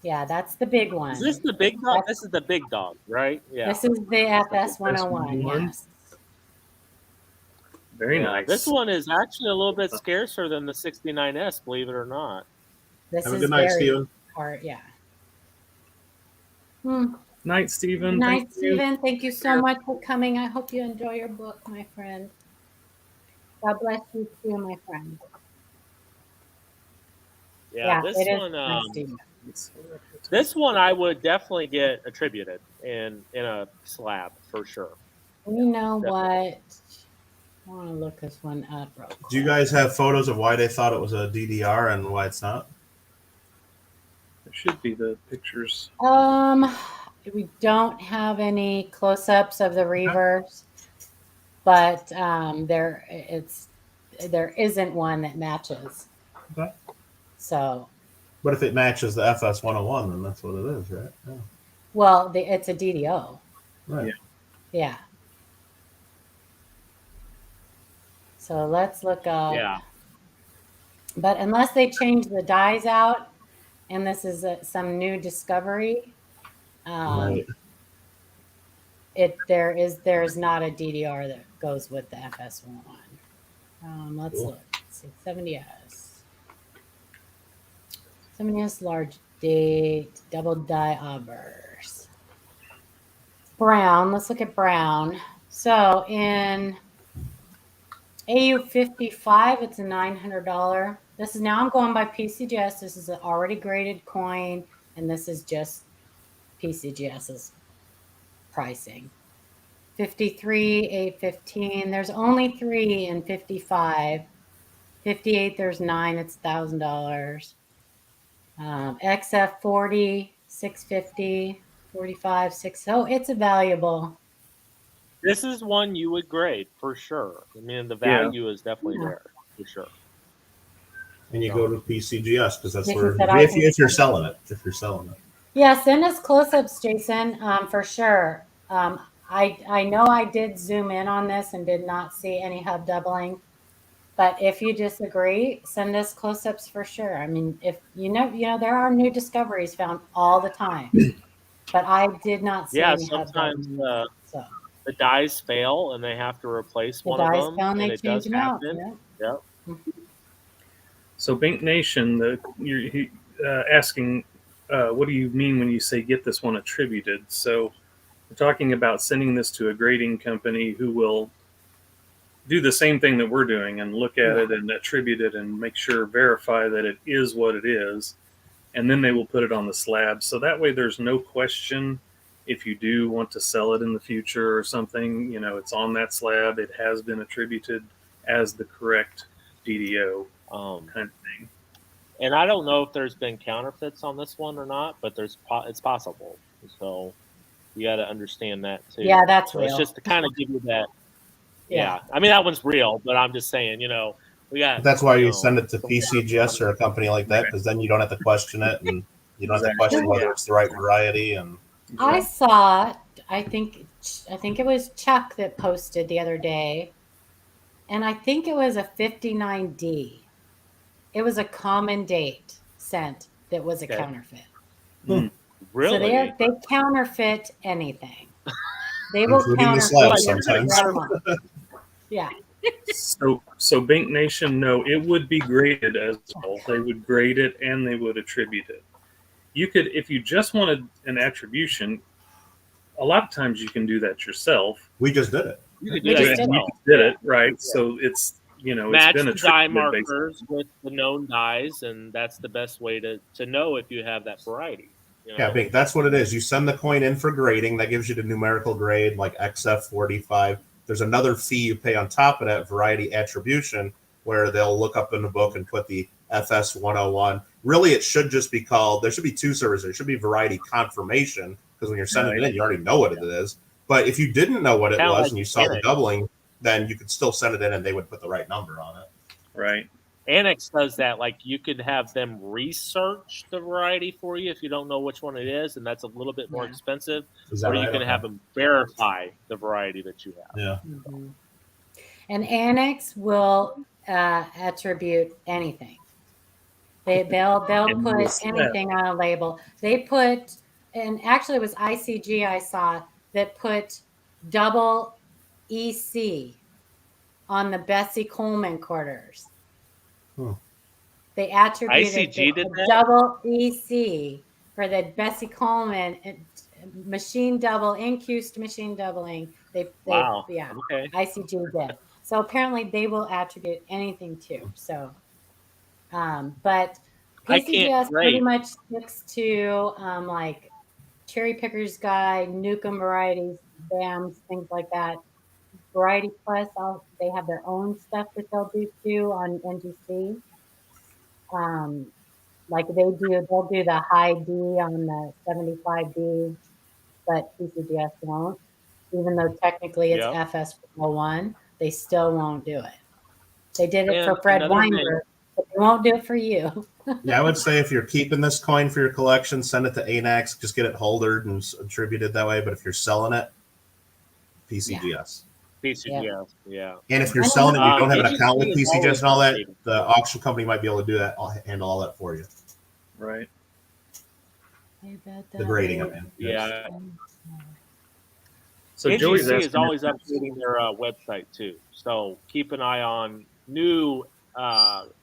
Yeah, that's the big one. Is this the big dog? This is the big dog, right? Yeah. This is the FS 101. Yes. Very nice. This one is actually a little bit scarcer than the 69S, believe it or not. This Have a is good night, very Steven. hard, yeah. Night, Steven. Night, Steven. Thank you so much for coming. I hope you enjoy your book, my friend. God bless you too, my friend. Yeah, this one. This one I would definitely get attributed in a slab for sure. You know what? I want to look this one up real quick. Do you guys have photos of why they thought it was a DDR and why it's not? There should be the pictures. We don't have any close-ups of the reverse, but there isn't one that matches. Okay. So. But if it matches the FS 101, then that's what it is, right? Yeah. Well, it's a DDO. Right. Yeah. So let's look up. Yeah. But unless they change the dies out, and this is some new discovery, Right. there's not a DDR that goes with the FS 101. Let's look. Let's see, 70S. 70S large date, double die obverse. Brown. Let's look at brown. So in AU55, it's a $900. This is now I'm going by PCGS. This is an already graded coin, and this is just PCGS's pricing. 53, 815. There's only 3 in 55. 58, there's 9. It's $1,000. XF 40, 650, 45, 6. So it's a valuable. This is one you would grade for sure. I mean, the value is definitely there for sure. And you go to PCGS because that's where if you're selling it. If you're selling it. Yeah, send us close-ups, Jason, for sure. I know I did zoom in on this and did not see any hub doubling, but if you disagree, send us close-ups for sure. I mean, if you know, there are new discoveries found all the time, but I did not see any hub doubling. The dies fail and they have to replace one of them, and it does happen. Yep. So, Bink Nation, you're asking, what do you mean when you say get this one attributed? So, we're talking about sending this to a grading company who will do the same thing that we're doing and look at it and attribute it and verify that it is what it is, and then they will put it on the slab. So that way, there's no question. If you do want to sell it in the future or something, it's on that slab. It has been attributed as the correct DDO kind of thing. And I don't know if there's been counterfeits on this one or not, but it's possible. So you got to understand that too. Yeah, that's real. It's just to kind of give you that. Yeah. I mean, that one's real, but I'm just saying, we got. That's why you send it to PCGS or a company like that, because then you don't have to question it, and you don't have to question whether it's the right variety. And I saw, I think it was Chuck that posted the other day, and I think it was a 59D. It was a common date sent that was a counterfeit. Really? So they counterfeit anything. They will counterfeit sometimes. Yeah. So Bink Nation, no, it would be graded as well. They would grade it and they would attribute it. You could, if you just wanted an attribution, a lot of times you can do that yourself. We just did it. You did it, right? Yeah. So it's, match it's been the die markers with the known dies, and that's the best way to know if you have that variety. Yeah, that's what it is. You send the coin in for grading. That gives you the numerical grade like XF 45, there's another fee you pay on top of that, variety attribution, where they'll look up in the book and put the FS 101. Really, it should just be called, there should be two services. There should be variety confirmation, because when you're sending it in, you already know what it is. But if you didn't know what it was and you saw the doubling, then you could still send it in and they would put the right number on it. Right. Annex does that. Like, you could have them research the variety for you if you don't know which one it is, and that's a little bit more expensive. Or you can have them verify the variety that you have. Yeah. Mm-hmm. And Annex will attribute anything. They'll put anything on a label. They put, and actually it was ICG I saw that put double EC on the Bessie Coleman quarters. They attributed the double EC for the Bessie Coleman machine double, incused machine doubling. Wow. Yeah. Okay. ICG did. So apparently they will attribute anything too. So, but PCGS pretty much sticks to like Cherry Picker's Guide, Newcomb varieties, BAMs, things like that. Variety Plus, they have their own stuff that they'll do too on NGC. Like they'll do the high D on the 75D, but PCGS won't. Even though technically it's FS 101, they still won't do it. They did it for Fred Weinberg, but they won't do it for you. Yeah, I would say if you're keeping this coin for your collection, send it to ANAX, just get it holdered and attributed that way. But if you're selling it, PCGS. PCGS, yeah. And if you're selling it, you don't have an account with PCGS and all that, the auction company might be able to do that. I'll handle all that for you. Right. The grading, I mean. Yeah. So NGC is always updating their website too. So keep an eye on new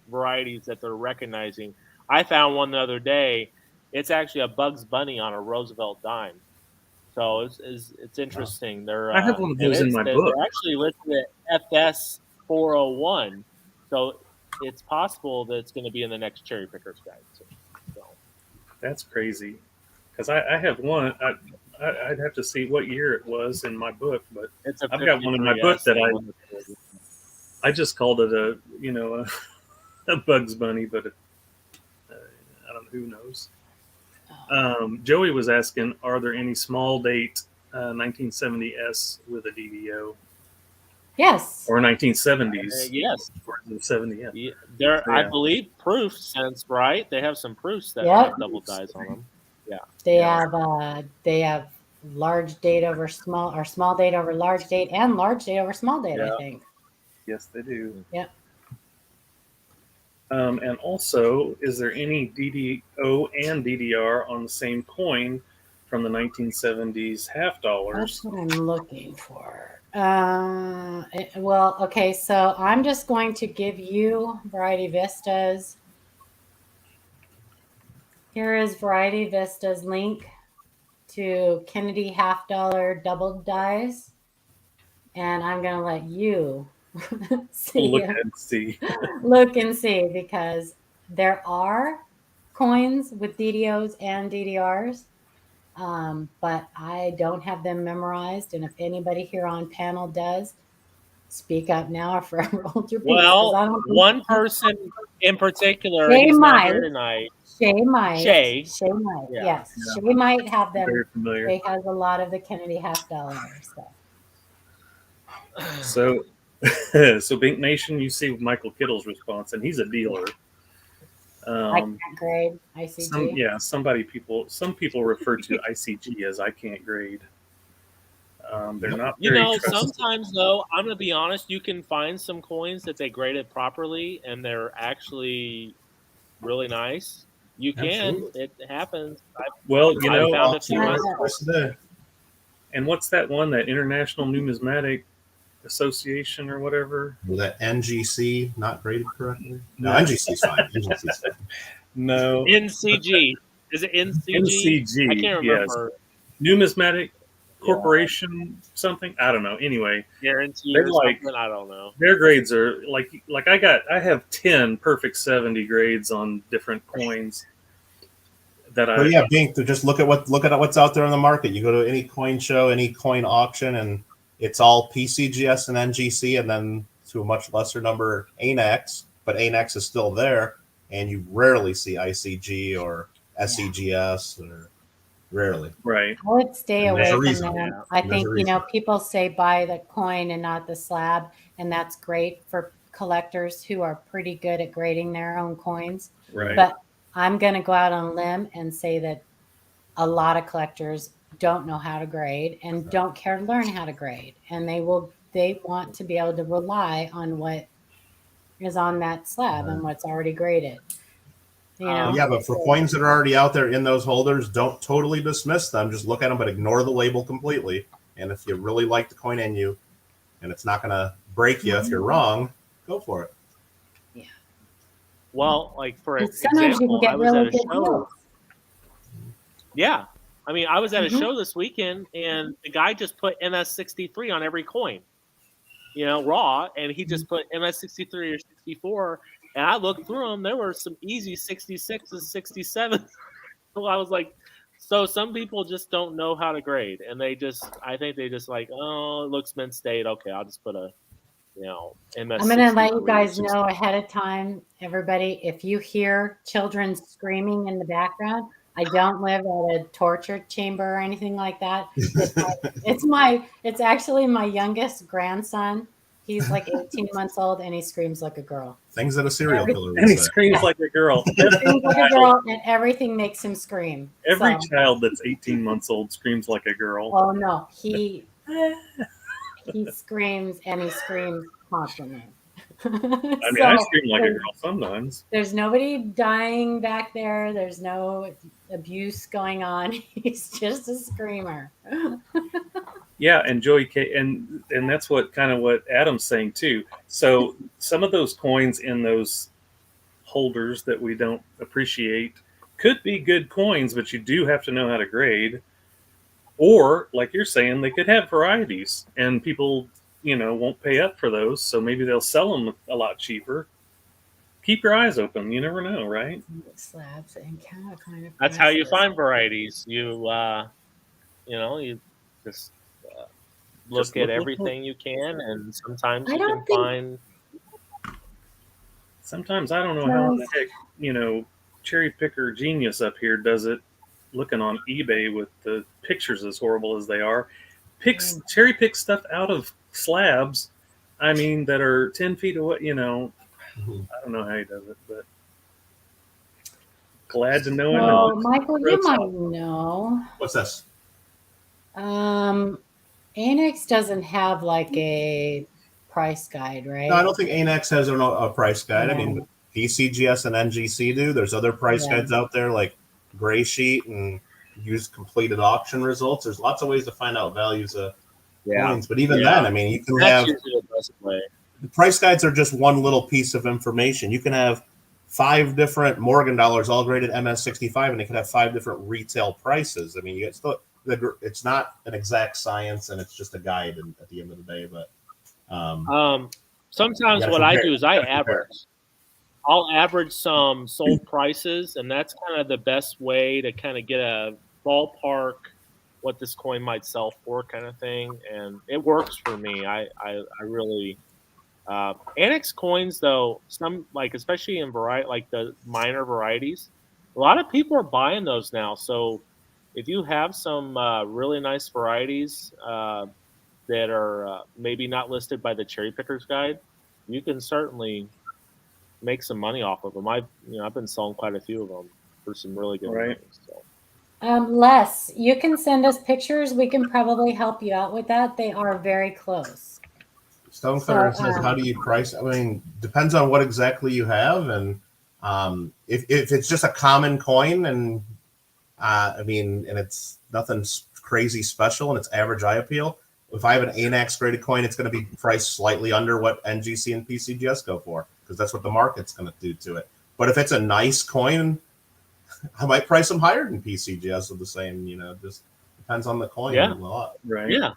varieties that they're recognizing. I found one the other day. It's actually a Bugs Bunny on a Roosevelt dime. So it's interesting. I have one of those in my book. They're actually listed at FS 401. So it's possible that it's going to be in the next Cherry Picker's Guide. So. That's crazy. Because I have one. I'd have to see what year it was in my book, but I've got one in my book that I just called it a Bugs Bunny, but I don't know, who knows. Joey was asking, are there any small date 1970S with a DDO? Yes. Or 1970s? Yes. Or 70S. Yeah. I believe proofs, since right, they have some proofs that have double dies on them. Yeah. They have large date over small, or small date over large date, and large date over small date. I think. Yes, they do. Yep. And also, is there any DDO and DDR on the same coin from the 1970s half dollars? That's what I'm looking for. Well, okay, so I'm just going to give you Variety Vista's. Here is Variety Vista's link to Kennedy half dollar double dies, and I'm going to let you look and see, because there are coins with DDOs and DDRs, but I don't have them memorized. And if anybody here on panel does, speak up now or forever hold your peace. Well, one person in particular, Shay he's might. not here tonight. Shay might. Shay might. Yeah. Yes, yeah. Shay might have them. Very familiar. Shay has a lot of the Kennedy half dollar stuff. So Bink Nation, you see Michael Kittle's response, and he's a dealer. I can't grade ICG. Some people refer to ICG as I can't grade. They're not. Very sometimes though, I'm gonna be honest. You can find some coins that they graded properly, and they're actually really nice. You can. Absolutely. It happens. Found a few. And what's that one? That International Numismatic Association or whatever? Was that NGC not graded correctly? No, NGC's fine. NGC's fine. No. NCG. Is it NCG? NCG. I can't remember. Yes. Numismatic Corporation something. I don't know. Anyway, guarantee they're like I don't know. Their grades are like I have 10 perfect 70 grades on different coins. Bink, to just look at what's out there on the market. You go to any coin show, any coin auction, and it's all PCGS and NGC, and then to a much lesser number ANAX, but ANAX is still there, and you rarely see ICG or SEGS, or rarely. Right. I would stay And away from reason. them. Yeah. I There's think, a reason. people say buy the coin and not the slab, and that's great for collectors who are pretty good at grading their own coins. Right. But I'm going to go out on a limb and say that a lot of collectors don't know how to grade and don't care to learn how to grade. And they want to be able to rely on what is on that slab and what's already graded. Yeah, but for coins that are already out there in those holders, don't totally dismiss them. Just look at them, but ignore the label completely. And if you really like the coin in you, and it's not going to break you if you're wrong, go for it. Yeah. Well, like for sometimes you can example, get I was really at a good show. deals. Yeah. I mean, I was at a Mhm. show this weekend, and the guy just put MS63 on every coin, raw, and he just put MS63 or 64. And I looked through them. There were some easy 66s, 67s. So I was like, so some people just don't know how to grade, and I think they just like, oh, it looks mint state. Okay, I'll just put a, MS. I'm going to let you guys know ahead of time, everybody, if you hear children screaming in the background, I don't live at a torture chamber or anything like that. It's actually my youngest grandson. He's like 18 months old, and he screams like a girl. Things that a serial killer would And he say. screams like a girl. He screams like a girl, and everything makes him scream. Every child that's 18 months old screams like a girl. Oh no, he screams, and he screams constantly. I mean, I scream like a girl sometimes. There's nobody dying back there. There's no abuse going on. He's just a screamer. Yeah, and Joey and that's what Adam's saying too. So some of those coins in those holders that we don't appreciate could be good coins, but you do have to know how to grade. Or, like you're saying, they could have varieties, and people, won't pay up for those, so maybe they'll sell them a lot cheaper. Keep your eyes open. You never know, right? Slabs and kind of. That's how you find varieties. You, you just look at everything you can, and sometimes you can find. Sometimes I don't know how the heck, Cherry Picker Genius up here does it, looking on eBay with the pictures as horrible as they are. Cherry pick stuff out of slabs, that are 10 feet away, I don't know how he does it, but glad to know him. Oh, Michael, you might know. What's this? Annex doesn't have like a price guide, right? No, I don't think ANAX has a price guide. I mean, PCGS and NGC do. There's other price guides out there like Gray Sheet and use completed auction results. There's lots of ways to find out values of coins. But even then, I mean, you can have the price guides are just one little piece of information. You can have 5 different Morgan dollars all graded MS65, and they can have 5 different retail prices. I mean, it's not an exact science, and it's just a guide at the end of the day. But sometimes what I do is I average. I'll average some sold prices, and that's kind of the best way to kind of get a ballpark what this coin might sell for, kind of thing. And it works for me. I really annex coins though. Some especially in variety, like the minor varieties, a lot of people are buying those now. So if you have some really nice varieties that are maybe not listed by the Cherry Pickers Guide, you can certainly make some money off of them. I've been selling quite a few of them for some really good things. So. Les, you can send us pictures. We can probably help you out with that. They are very close. Stoneclear says, how do you price? I mean, depends on what exactly you have. And if it's just a common coin and and it's nothing crazy special and it's average eye appeal, if I have an ANAX graded coin, it's going to be priced slightly under what NGC and PCGS go for, because that's what the market's going to do to it. But if it's a nice coin, I might price them higher than PCGS of the same, just depends on the coin a lot. Right. Yeah.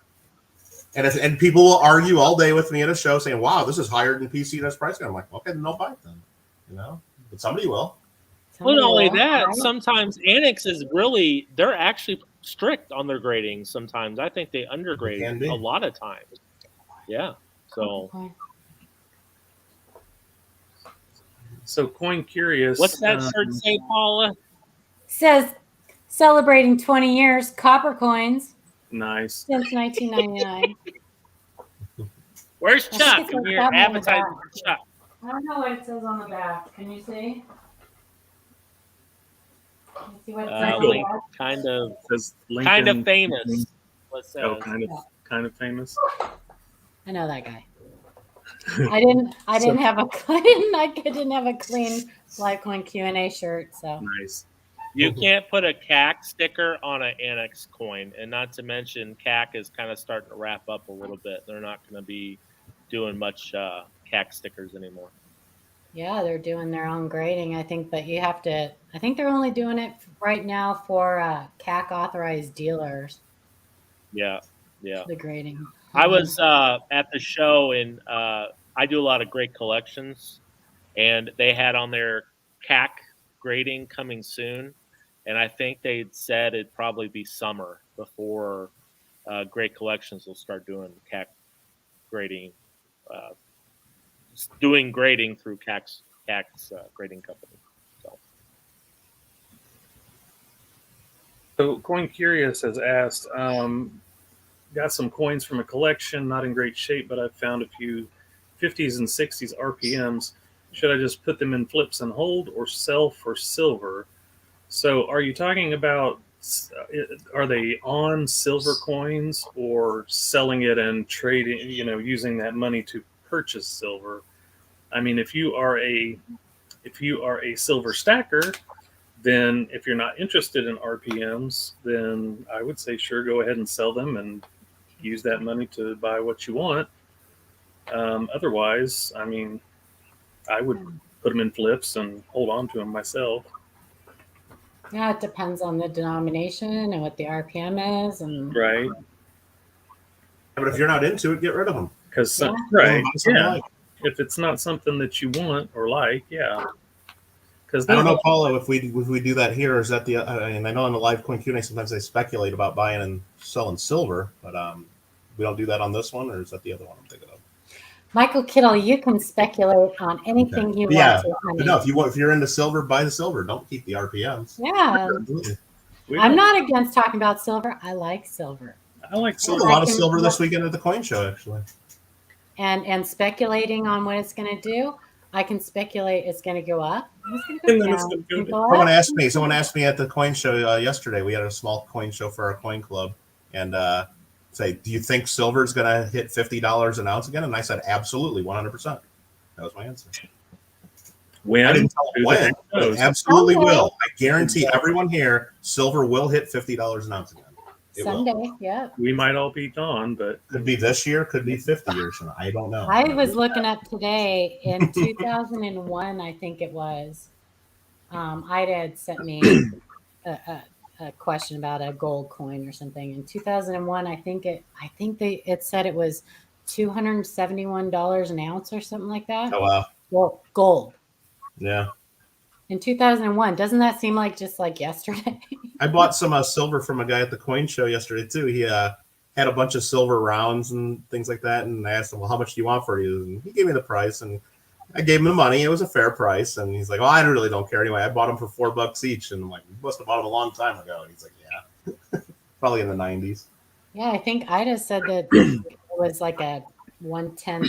And people will argue all day with me at a show saying, wow, this is higher than PCGS price. I'm like, okay, then no buy it then, but somebody will. Well, not only that, sometimes Annex is they're actually strict on their grading sometimes. I think they undergrade a lot of times. Yeah. So. Okay. So Coin Curious. What's that shirt say, Paula? Says celebrating 20 years, copper coins. Nice. Since 1999. Where's Chuck? We're advertising for Chuck. I don't know what it says on the back. Can you see? Can you see what it says on the back? Kind of famous. Oh, kind of famous. I know that guy. I didn't have a clean Litecoin Q&A shirt. So nice. You can't put a CAC sticker on an Annex coin, and not to mention CAC is kind of starting to wrap up a little bit. They're not going to be doing much CAC stickers anymore. Yeah, they're doing their own grading, I think, but you have to. I think they're only doing it right now for CAC authorized dealers. Yeah. The grading. I was at the show, and I do a lot of GreatCollections, and they had on their CAC grading coming soon, and I think they said it'd probably be summer before GreatCollections will start doing CAC grading, doing grading through CAC's grading company. So Coin Curious has asked, got some coins from a collection, not in great shape, but I've found a few 50s and 60s RPMs. Should I just put them in flips and hold or sell for silver? So are you talking about, are they on silver coins or selling it and trading, using that money to purchase silver? I mean, if you are a silver stacker, then if you're not interested in RPMs, then I would say, sure, go ahead and sell them and use that money to buy what you want. Otherwise, I mean, I would put them in flips and hold on to them myself. Yeah, it depends on the denomination and what the RPM is, and right. But if you're not into it, get rid of them. Because right, yeah. If it's not something that you want or like, yeah. Because I don't know, Paula, if we do that here, or is that the? And I know on the live coin Q&A sometimes they speculate about buying and selling silver, but we don't do that on this one, or is that the other one I'm thinking of? Michael Kittle, you can speculate on anything you want to. But no, if you're into silver, buy the silver. Don't keep the RPMs. Yeah, I'm not against talking about silver. I like silver. I like silver. A lot of silver this weekend at the coin show, actually. And speculating on what it's going to do, I can speculate it's going to go up. It's going to go down. Someone asked me at the coin show yesterday. We had a small coin show for our coin club, and say, do you think silver is going to hit $50 an ounce again? And I said, absolutely, 100%. That was my answer. When? I didn't tell them when, but it absolutely will. I guarantee everyone here, silver will hit $50 an ounce again. Someday, yeah. We might all be gone, but could be this year, could be 50 years from now. I don't know. I was looking up today in 2001, I think it was. Ida had sent me a question about a gold coin or something. In 2001, I think it said it was $271 an ounce or something like that. Oh wow! Well, gold. Yeah. In 2001, doesn't that seem like just like yesterday? I bought some silver from a guy at the coin show yesterday too. He had a bunch of silver rounds and things like that, and I asked him, "Well, how much do you want for you?" And he gave me the price, and I gave him the money. It was a fair price, and he's like, "Oh, I really don't care anyway. I bought them for $4 each," and I'm like, "You must have bought them a long time ago." And he's like, "Yeah, probably in the '90s." Yeah, I think Ida said that it was like a 1/10.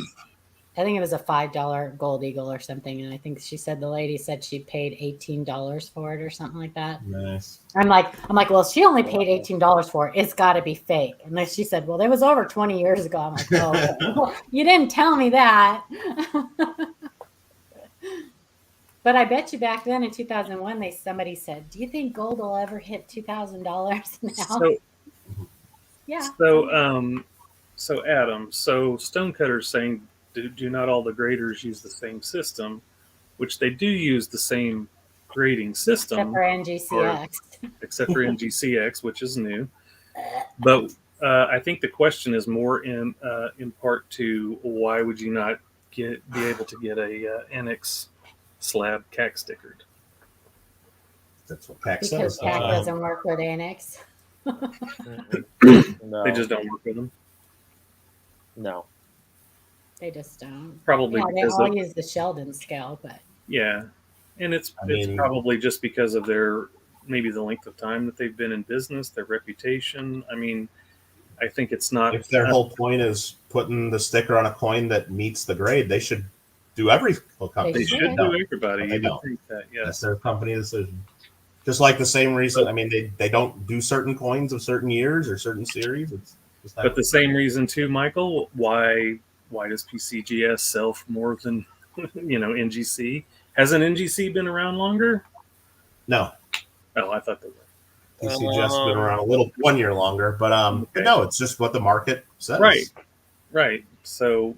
I think it was a $5 gold eagle or something, and I think she said the lady said she paid $18 for it or something like that. Nice. I'm like, well, she only paid $18 for it. It's got to be fake. And then she said, well, it was over 20 years ago. I'm like, oh, well, you didn't tell me that. But I bet you back then in 2001, somebody said, do you think gold will ever hit $2,000 now? Yeah. So Adam, Stonecutter's saying, do not all the graders use the same system, which they do use the same grading system. Except for NGCX. Except for NGCX, which is new. But I think the question is more in part to why would you not be able to get a NX slab CAC stickered? That's what CAC says. Because CAC doesn't work with Annex. No, They just don't work with them. no. They just don't. Probably Yeah, they because all of, use the Sheldon scale, but yeah, and it's I mean- probably just because of their maybe the length of time that they've been in business, their reputation. I mean, I think it's not. If their whole point is putting the sticker on a coin that meets the grade, they should do every company. They should No, do everybody. they You would don't. think that, That's yes. their company decision. Just like the same reason. I mean, they don't do certain coins of certain years or certain series. It's just But the same reason too, Michael. Why does PCGS sell for more than NGC? Hasn't NGC been around longer? no. Oh, I thought they were. PCGS has been around a little 1 year longer, but Okay. no, it's just what the market says. Right. So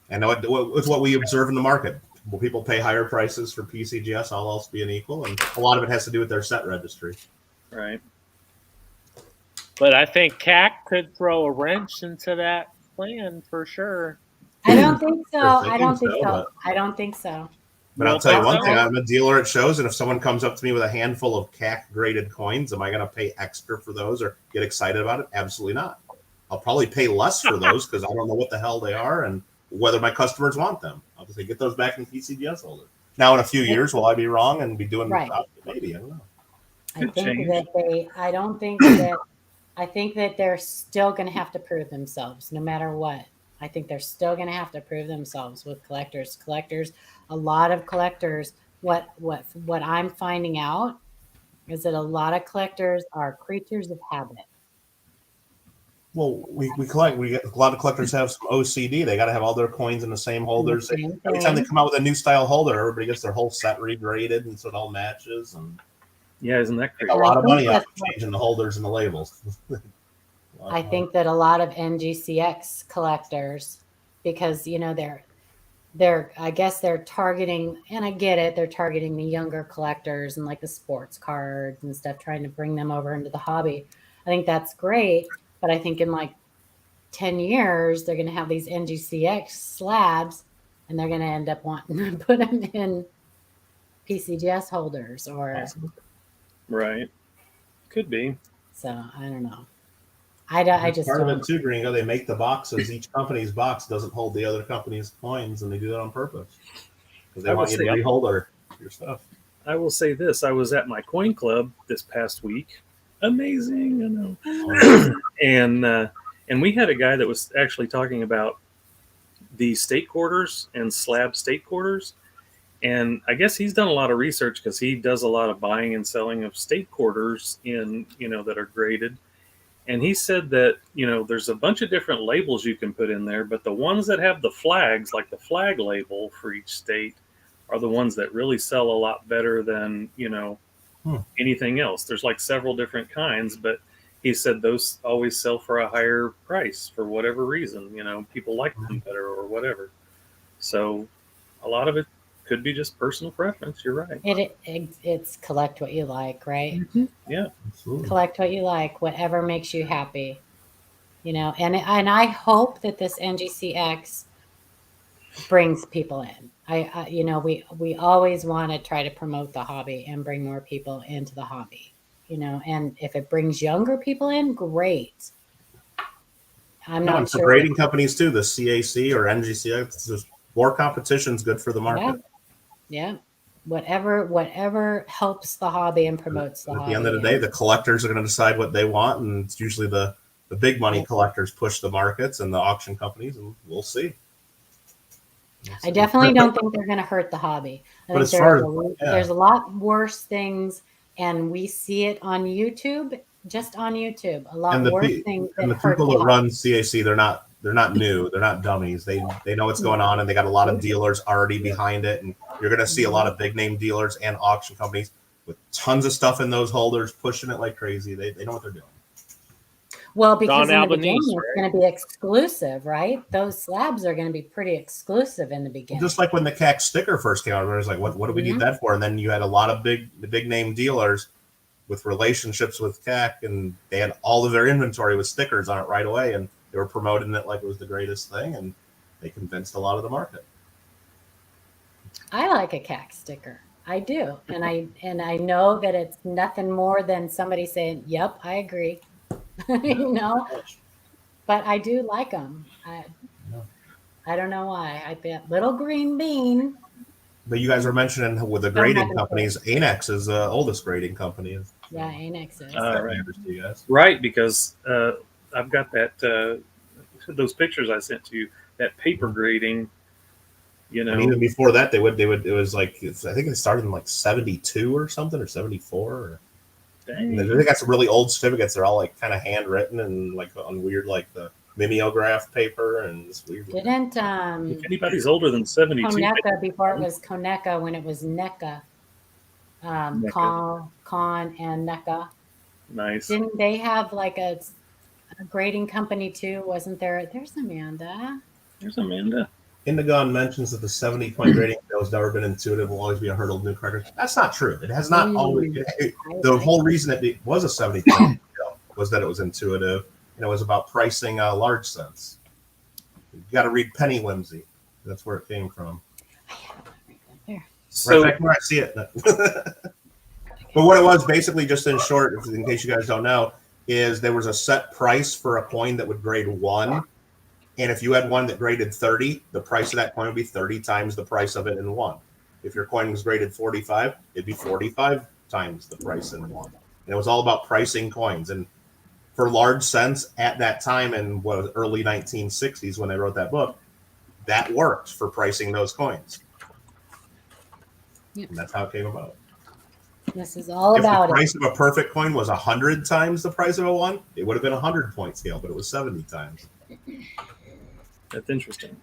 And it's what we observe in the market. Will people pay higher prices for PCGS, all else being equal? And a lot of it has to do with their set registry. right. But I think CAC could throw a wrench into that plan for sure. I don't think so. They're I don't thinking think so, so. but- I don't think so. But I'll don't tell you think one so? thing: I'm a dealer at shows, and if someone comes up to me with a handful of CAC graded coins, am I going to pay extra for those or get excited about it? Absolutely not. I'll probably pay less for those because I don't know what the hell they are and whether my customers want them. I'll just say, get those back in PCGS holder. Now, in a few years, will I be wrong and be doing Right. maybe? I don't know. I Could think change. that they. I don't think that. I think that they're still going to have to prove themselves, no matter what. I think they're still going to have to prove themselves with collectors. A lot of collectors. What I'm finding out is that a lot of collectors are creatures of habit. Well, we collect. We get a lot of collectors have some OCD. They got to have all their coins in the same holders. Same Every time they thing. come out with a new style holder, everybody gets their whole set regraded, and so it all matches. And Yeah, isn't that a crazy? lot of think money off that's of changing the holders and the labels. I think that a lot of NGCX collectors, because they're I guess they're targeting, and I get it, they're targeting the younger collectors and like the sports cards and stuff, trying to bring them over into the hobby. I think that's great, but I think in like 10 years they're going to have these NGCX slabs and they're going to end up wanting to put them in PCGS holders or Right. Could be. so. I don't know. I just part of don't. it too, Gringo. They make the boxes. Each company's box doesn't hold the other company's coins, and they do that on purpose because they I want will you to say- rehold your stuff. I will say this: I was at my coin club this past week. Amazing, I know. And we had a guy that was actually talking about the state quarters and slab state quarters. And I guess he's done a lot of research because he does a lot of buying and selling of state quarters that are graded. And he said that, there's a bunch of different labels you can put in there, but the ones that have the flags, like the flag label for each state, are the ones that really sell a lot better than, anything else. There's like several different kinds, but he said those always sell for a higher price for whatever reason. People like them better or whatever. So a lot of it could be just personal preference. You're right. It's collect what you like, right? Yeah. Absolutely. Collect what you like, whatever makes you happy, and I hope that this NGCX brings people in. We always want to try to promote the hobby and bring more people into the hobby, and if it brings younger people in, great. I'm not And for sure. grading companies too, the CAC or NGC, there's more competition is good for the market. Yeah. Whatever helps the hobby and promotes the At hobby. the end of the day, the collectors are going to decide what they want, and it's usually the big money collectors push the markets and the auction companies, and we'll see. I definitely don't think they're going to hurt the hobby. But There's a lot worse things, and we see it on YouTube, just on YouTube. A lot worse things that and the hurt people the that run hobby. CAC, they're not new, they're not dummies. They know what's going on, and they got a lot of dealers already behind it. And you're going to see a lot of big name dealers and auction companies with tons of stuff in those holders, pushing it like crazy. They know what they're doing. Well, because Don in the beginning Albanese, it's going to be exclusive, right? Those slabs are going to be pretty exclusive in the beginning. Just like when the CAC sticker first came out, everybody was like, what do we need that for? And then you had a lot of big name dealers with relationships with CAC, and they had all of their inventory with stickers on it right away, and they were promoting it like it was the greatest thing, and they convinced a lot of the market. I like a CAC sticker. I do. And I know that it's nothing more than somebody saying, yep, I agree. But I do like them. I don't know why. I bet little green bean. But you guys were mentioning with the grading companies, ANEX is the oldest grading company. Yeah, ANEX is. Right, because I've got that those pictures I sent to you, that paper grading. And even before that, they would. It was like, I think it started in like 72 or something, or 74. Or, they got some really old certificates. They're all like kind of handwritten and like on weird, like the mimeograph paper and this weird. Didn't if anybody's older than 72, Koneka before it was Koneka, when it was NECA, Con and NECA. Nice. Didn't they have like a grading company too? Wasn't there? There's Amanda. There's Amanda. Indigon mentions that the 70-point grading scale has never been intuitive, will always be a hurdle to new credit. That's not true. It has not always. The whole reason it was a 70-point scale was that it was intuitive, and it was about pricing large sense. You got to read Penny Whimsy. That's where it came from. I have it right there. So, right back where I see it. But what it was, basically, just in short, in case you guys don't know, is there was a set price for a coin that would grade 1. And if you had one that graded 30, the price of that coin would be 30 times the price of it in 1. If your coin was graded 45, it'd be 45 times the price in 1. And it was all about pricing coins. And for large cents at that time in early 1960s when they wrote that book, that worked for pricing those coins. Yep. And that's how it came about. This is all about it. If the price of a perfect coin was 100 times the price of a 1, it would have been a 100-point scale, but it was 70 times. That's interesting.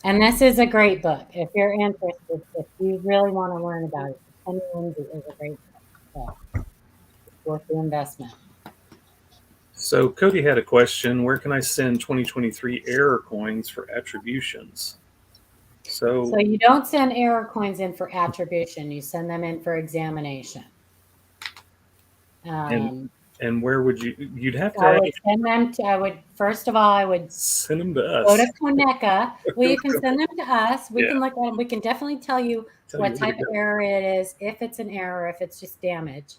And this is a great book. If you're interested, if you really want to learn about it, Penny Whimsy is a great book. It's worth the investment. So Cody had a question. Where can I send 2023 error coins for attributions? So you don't send error coins in for attribution. You send them in for examination. And where would you'd have to I would send them to, first of all, I would send them to us. Go to Koneka. Well, you can send them to us. We can look at them. We can definitely tell you what type of error it is, if it's an error, if it's just damage.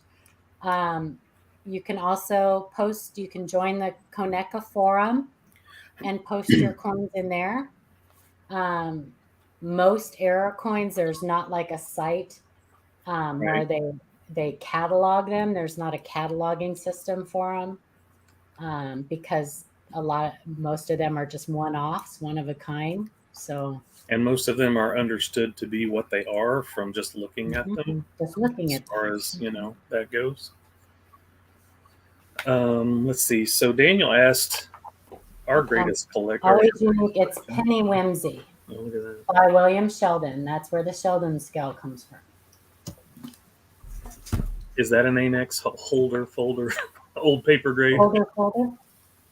You can also post, you can join the Koneka forum and post your coins in there. Most error coins, there's not like a site where they catalog them. There's not a cataloging system for them because most of them are just one-offs, one of a kind. So, and most of them are understood to be what they are from just looking at them. Just looking at them. As far as that goes. Let's see. So Daniel asked our greatest collector. Always unique. It's Penny Whimsy by William Sheldon. That's where the Sheldon scale comes from. Is that an ANEX holder folder? Old paper grade? Folder?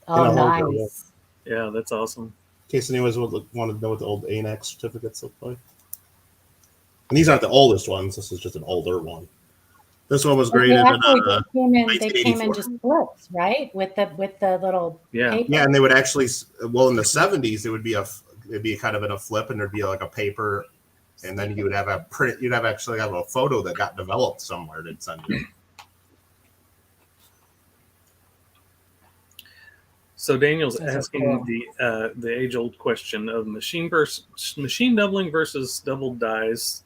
Oh, nice. Yeah, that's awesome. In case anyone wanted to know what the old ANEX certificates look like. And these aren't the oldest ones. This is just an older one. This one was graded they came in just flips, right? With the little paper. Yeah, and they would actually, well, in the 70s, it'd be kind of in a flip, and there'd be like a paper, and then you would have a print. You'd actually have a photo that got developed somewhere to send you. So Daniel's asking the age-old question of machine doubling versus doubled dies.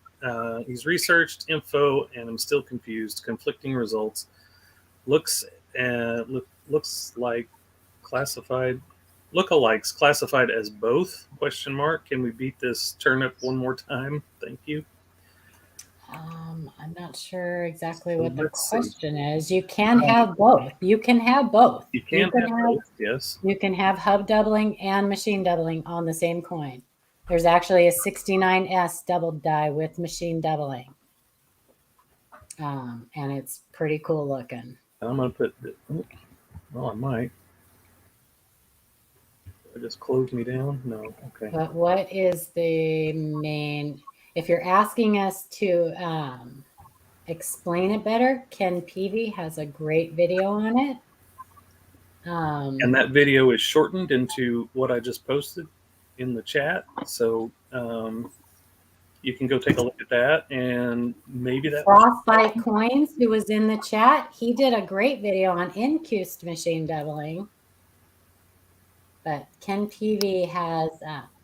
He's researched info, and I'm still confused. Conflicting results. Looks like lookalikes classified as both? Question mark. Can we beat this turnip one more time? Thank you. I'm not sure exactly what the question is. You can have both. You can have both. You can have both, yes. You can have hub doubling and machine doubling on the same coin. There's actually a 69S doubled die with machine doubling. And it's pretty cool looking. I'm going to put I might. It just closed me down? No, okay. But what is the main... If you're asking us to explain it better, Ken Peavy has a great video on it. And that video is shortened into what I just posted in the chat. So you can go take a look at that, and maybe that Frostbite Coins, who was in the chat, he did a great video on incused machine doubling. But Ken Peavy has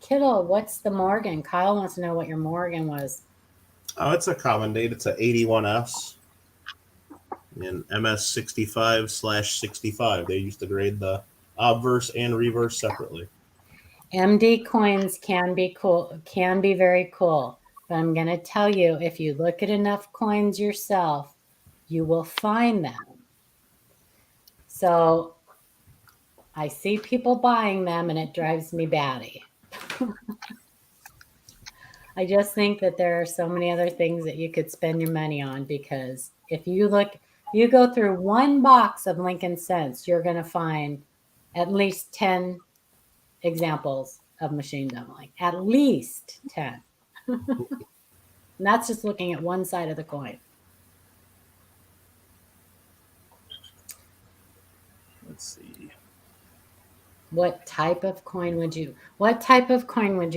Kittle. What's the Morgan? Kyle wants to know what your Morgan was. Oh, it's a common date. It's a 81S and MS65/65. They used to grade the obverse and reverse separately. MD coins can be cool, can be very cool. But I'm going to tell you, if you look at enough coins yourself, you will find them. So I see people buying them and it drives me batty. I just think that there are so many other things that you could spend your money on, because if you go through one box of Lincoln Cents, you're going to find at least 10 examples of machine doubling, at least 10. And that's just looking at one side of the coin. let's see. What type of coin would you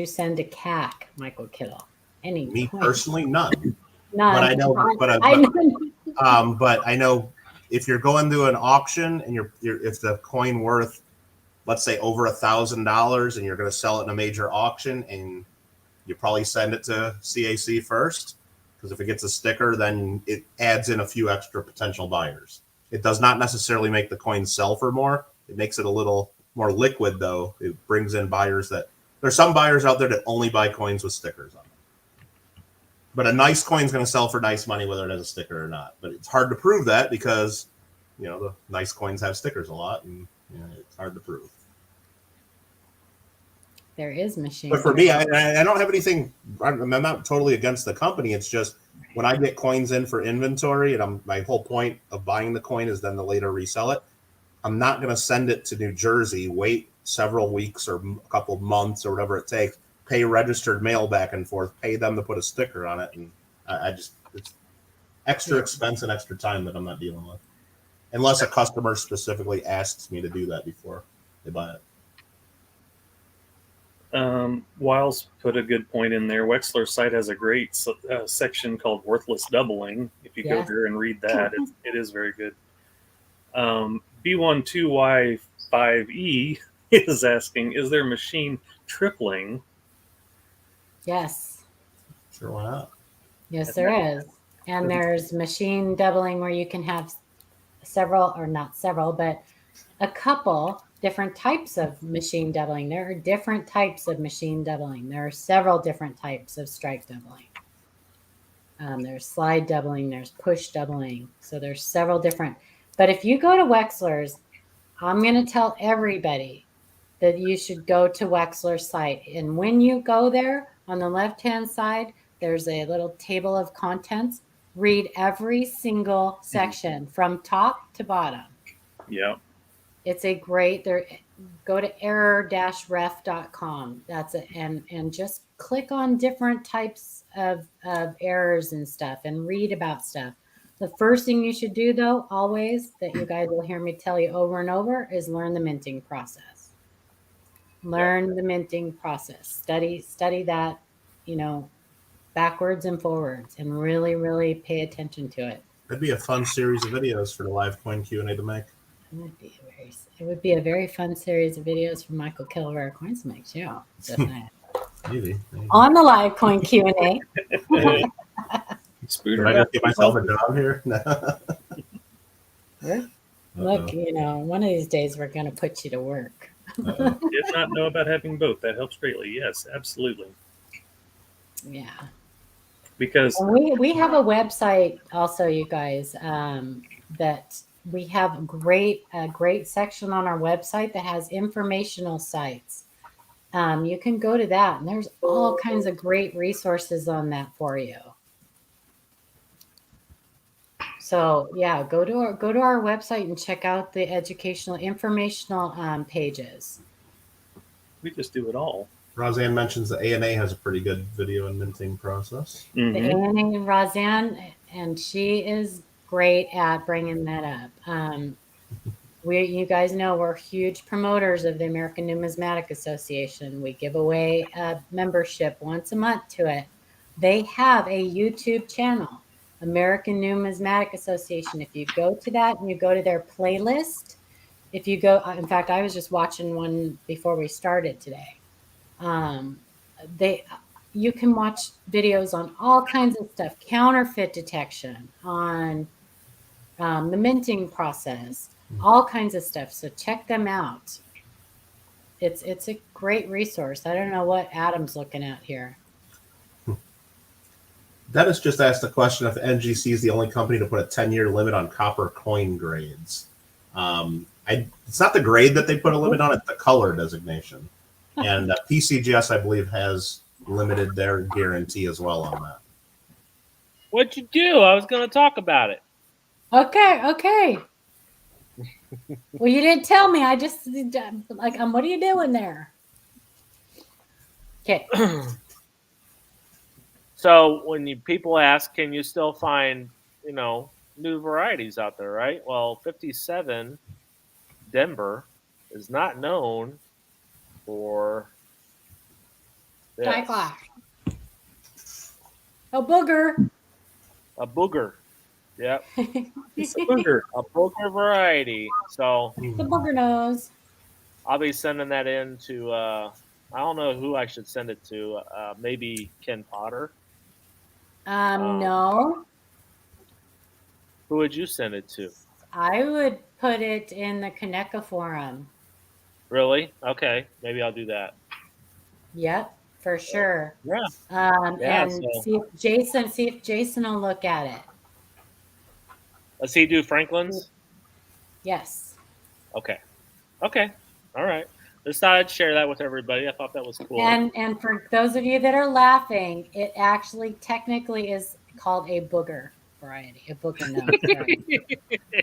send to CAC, Michael Kittle? Any Me coin. personally, none. None. But I know, but I know if you're going to an auction and if the coin worth, let's say, over $1,000, and you're going to sell it in a major auction, and you probably send it to CAC first, because if it gets a sticker, then it adds in a few extra potential buyers. It does not necessarily make the coin sell for more. It makes it a little more liquid, though. It brings in buyers there's some buyers out there that only buy coins with stickers on them. But a nice coin is going to sell for nice money, whether it has a sticker or not. But it's hard to prove that, because, the nice coins have stickers a lot, and it's hard to prove. There is machine. But for me, I don't have anything. I'm not totally against the company. It's just when I get coins in for inventory, and my whole point of buying the coin is then to later resell it. I'm not going to send it to New Jersey, wait several weeks or a couple months or whatever it takes, pay registered mail back and forth, pay them to put a sticker on it, and it's extra expense and extra time that I'm not dealing with, unless a customer specifically asks me to do that before they buy it. Wiles put a good point in there. Wexler's site has a great section called Worthless Doubling. If you go there and read that, it is very good. B12Y5E is asking, is there machine tripling? Yes. Sure, why not? Yes, there is. And there's machine doubling where you can have several, or not several, but a couple different types of machine doubling. There are different types of machine doubling. There are several different types of strike doubling. There's slide doubling, there's push doubling. So there's several different. But if you go to Wexler's, I'm going to tell everybody that you should go to Wexler's site. And when you go there, on the left-hand side, there's a little table of contents. Read every single section from top to bottom. Yeah. It's a great, go to error-ref.com. That's it. And just click on different types of errors and stuff and read about stuff. The first thing you should do, though, always, that you guys will hear me tell you over and over, is learn the minting process. Learn the minting process. Study that, backwards and forwards, and really, really pay attention to it. That'd be a fun series of videos for the live coin Q&A to make. It would be a very fun series of videos for Michael Kilver Coins to make too. Maybe. On the live coin Q&A. Did I just get myself a job here? Look, one of these days we're going to put you to work. Did not know about having both. That helps greatly. Yes, absolutely. Yeah. Because we have a website also, you guys, that we have a great section on our website that has informational sites. You can go to that, and there's all kinds of great resources on that for you. So yeah, go to our website and check out the informational pages. We just do it all. Roseanne mentions the ANA has a pretty good video and minting process. Mm-hmm. The ANA and Roseanne, and she is great at bringing that up. You guys know we're huge promoters of the American Numismatic Association. We give away a membership once a month to it. They have a YouTube channel, American Numismatic Association. If you go to that and you go to their playlist, if you go, in fact, I was just watching one before we started today. You can watch videos on all kinds of stuff, counterfeit detection, on the minting process, all kinds of stuff. So check them out. It's a great resource. I don't know what Adam's looking at here. Dennis just asked the question if NGC is the only company to put a 10-year limit on copper coin grades. It's not the grade that they put a limit on, it's the color designation. And PCGS, I believe, has limited their guarantee as well on that. What'd you do? I was going to talk about it. Okay. Well, you didn't tell me. I just, like, what are you doing there? Okay. So when people ask, can you still find, new varieties out there, right? Well, 57 Denver is not known for this. Die clash. A booger. A booger. Yep. It's a booger. A booger variety. So the booger nose. I'll be sending that in to, I don't know who I should send it to. Maybe Ken Potter. No. Who would you send it to? I would put it in the Kaneka forum. Really? Okay. Maybe I'll do that. Yep, for sure. Yeah. And see if Jason will look at it. Does he do Franklin's? Yes. Okay. All right. Just thought I'd share that with everybody. I thought that was cool. And for those of you that are laughing, it actually technically is called a booger variety, a booger nose variety.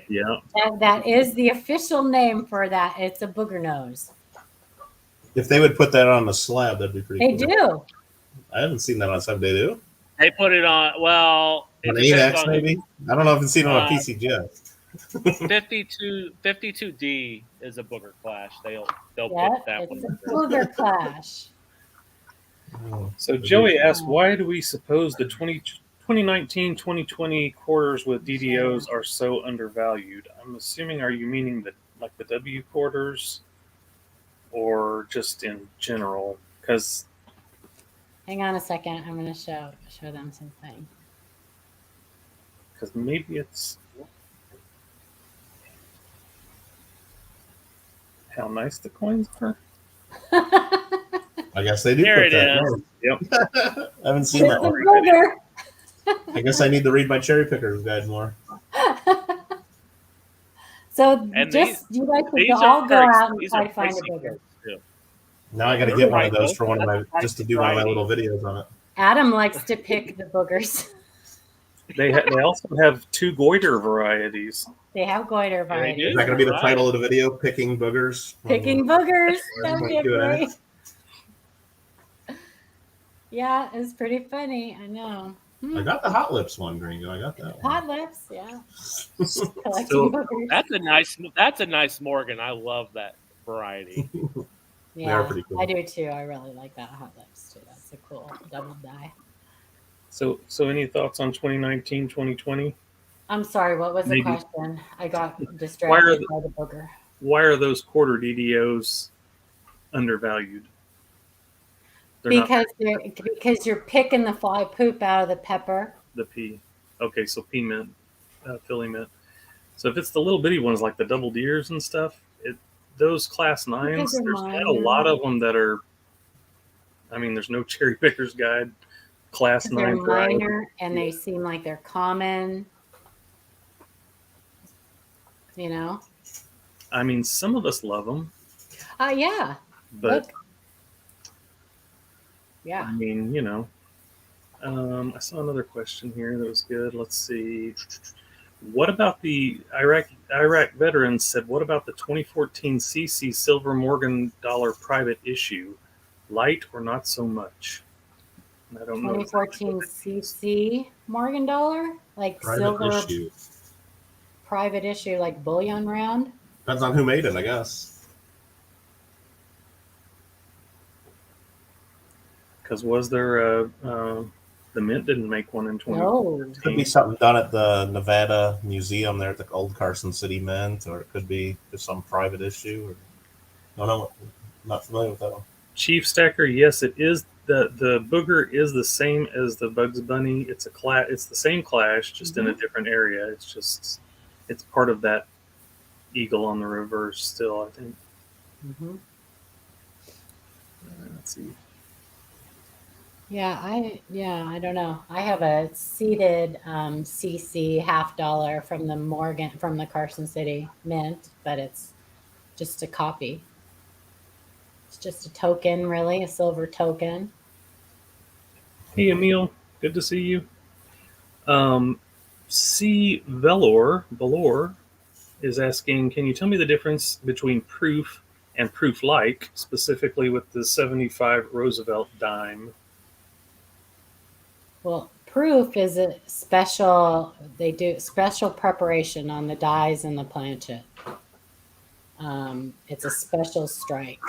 Yeah. That is the official name for that. It's a booger nose. If they would put that on the slab, that'd be pretty cool. They do. I haven't seen that on some. They do? They put it on, well... On 8X, maybe? I don't know if I've seen it on PCGS. 52D is a booger clash. They'll put that one. It's a booger clash. So Joey asked, why do we suppose the 2019-2020 quarters with DDOs are so undervalued? I'm assuming, are you meaning the W quarters or just in general? Because hang on a second, I'm going to show them something. Because maybe it's how nice the coins are. I guess they do. There put it that. is. Yep. I haven't seen that one. I guess I need to read my cherry pickers guide more. So And just these- you guys could These all are go very- out and these try are to find a pricey booger. ones, too. Now I got to get one of those for one of my, just to do one of my little videos on it. Adam likes to pick the boogers. They also have two goiter varieties. They have goiter do. varieties. Is that going to be the title of the video? Picking boogers? Picking boogers. That's That'd my be Q&A. great. Yeah, it's pretty funny. I know. I got the Hot Lips one, Gringo. I got that one. Hot lips, yeah. Collecting So- boogers. That's a nice Morgan. I love that variety. They are Yeah, pretty cool. I do too. I really like that hot lips too. That's a cool double die. So any thoughts on 2019, 2020? I'm sorry, what was the Maybe. question? I got distracted by the booger. Why are those quarter DDOs undervalued? Because you're picking the fly poop out of the pepper. The P. Okay, so P mint, Philly mint. So if it's the little bitty ones like the double deers and stuff, those class 9s, they're there's not a minor. lot of them that are. I mean, there's no cherry picker's guide. Class 9 They're variety. minor and they seem like they're common. You know? I mean, some of us love them, Yeah. but Look. Yeah. I mean, I saw another question here that was good. Let's see. What about the Iraq veterans said, what about the 2014 CC Silver Morgan dollar private issue? Light or not so much? I don't know. 2014 CC Morgan dollar? Like Private silver issue. private issue, like bullion round? Depends on who made it, I guess. Because was there a The Mint didn't make one in No. 2014. Could be something done at the Nevada Museum there at the old Carson City Mint, or it could be just some private issue. Or, no, no, not familiar with that one. Chief Stacker, yes, it is. The booger is the same as the Bugs Bunny. It's it's the same clash, just in a different area. It's part of that eagle on the reverse still, I think. Let's see. Yeah, I don't know. I have a seeded CC $50 from the Carson City Mint, but it's just a copy. It's just a token, really, a silver token. Hey, Emil, good to see you. C. Valor is asking, can you tell me the difference between proof and proof-like, specifically with the 75 Roosevelt dime? Well, proof is a special, they do special preparation on the dies and the planchet. It's a special strike.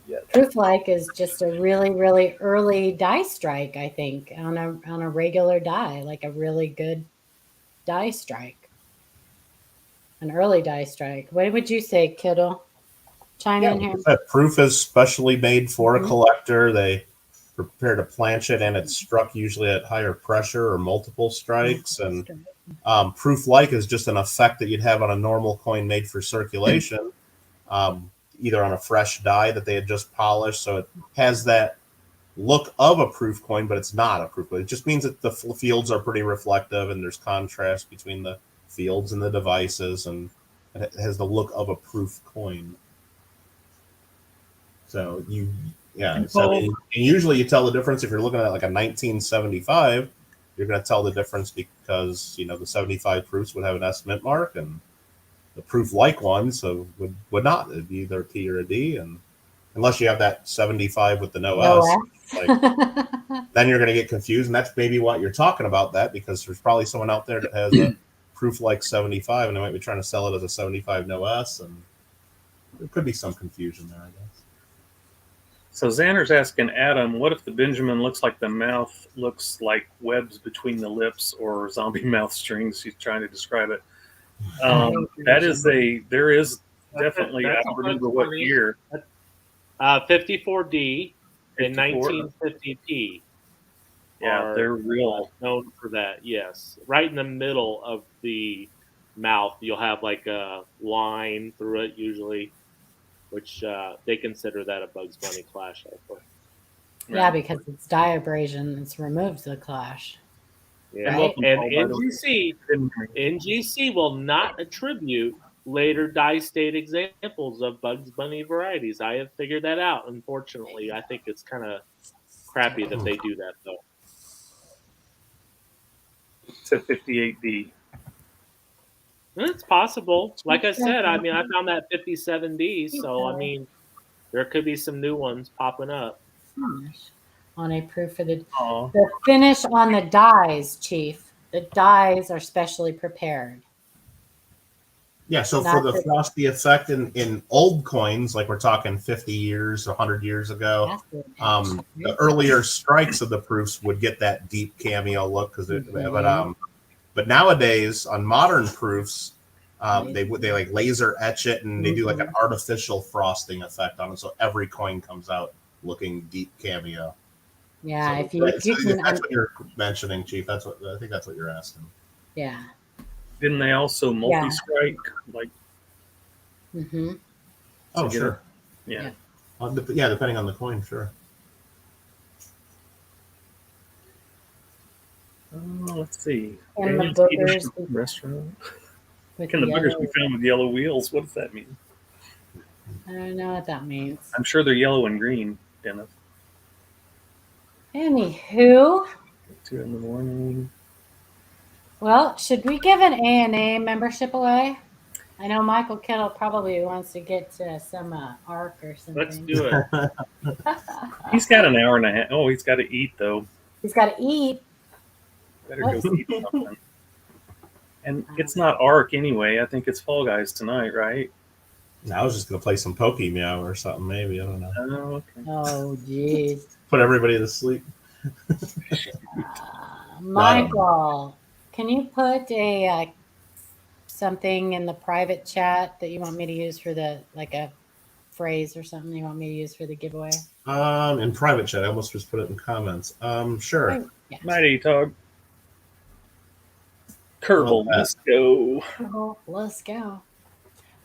Yes. Proof-like is just a really, really early die strike, I think, on a regular die, like a really good die strike. An early die strike. What would you say, Kittle? Chime in here. That proof is specially made for a collector. They prepared a planchet, and it's struck usually at higher pressure or multiple strikes. And proof-like is just an effect that you'd have on a normal coin made for circulation, either on a fresh die that they had just polished. So it has that look of a proof coin, but it's not a proof coin. It just means that the fields are pretty reflective, and there's contrast between the fields and the devices, and it has the look of a proof coin. So and usually you tell the difference if you're looking at like a 1975. You're going to tell the difference because the 75 proofs would have an S mint mark, and the proof-like ones would not. It'd be either a P or a D, and unless you have that 75 with the no S, then you're going to get confused, and that's maybe what you're talking about. That because there's probably someone out there that has a proof-like 75, and they might be trying to sell it as a 75 no S, and there could be some confusion there, I guess. So Xander's asking Adam, what if the Benjamin looks like the mouth looks like webs between the lips or zombie mouth strings? She's trying to describe it. There is definitely, I don't remember what year. 54D and 1950P. Yeah, they're real. Known for that, yes. Right in the middle of the mouth, you'll have like a line through it usually, which they consider that a Bugs Bunny clash. Yeah, because it's die abrasion. It's removed the clash. Yeah, right? And NGC will not attribute later die state examples of Bugs Bunny varieties. I have figured that out. Unfortunately, I think it's kind of crappy that they do that, though. To 58D. It's possible. Like I said, I found that 57D, so there could be some new ones popping up. On a proof for the finish on the dies, Chief. The dies are specially prepared. Yeah, so for the frosty effect in old coins, like we're talking 50 years, 100 years ago, the earlier strikes of the proofs would get that deep cameo look but nowadays on modern proofs, they like laser etch it, and they do like an artificial frosting effect on it, so every coin comes out looking deep cameo. Yeah, so that's what you're mentioning, Chief. I think that's what you're asking. Yeah. Didn't they also multi-strike? Like. Oh, sure. Yeah. Yeah, depending on the coin, sure. Let's see. And the boogers. Restaurant. Can the boogers be found with yellow wheels? What does that mean? I don't know what that means. I'm sure they're yellow and green, Dennis. Anywho. 2 in the morning. Well, should we give an ANA membership away? I know Michael Kittle probably wants to get to some ARC or something. Let's do it. He's got an hour and a half. Oh, he's got to eat, though. He's got to eat. Better go eat something. And it's not ARC anyway. I think it's Fall Guys tonight, right? No, I was just going to play some Pokemon or something, maybe. I don't know. Oh, okay. Oh, jeez. Put everybody to sleep. Michael, can you put a something in the private chat that you want me to use for the a phrase or something you want me to use for the giveaway? In private chat, I almost just put it in comments. Sure. Yeah. Mighty Tog. Kerbal, let's go. Kerbal, let's go.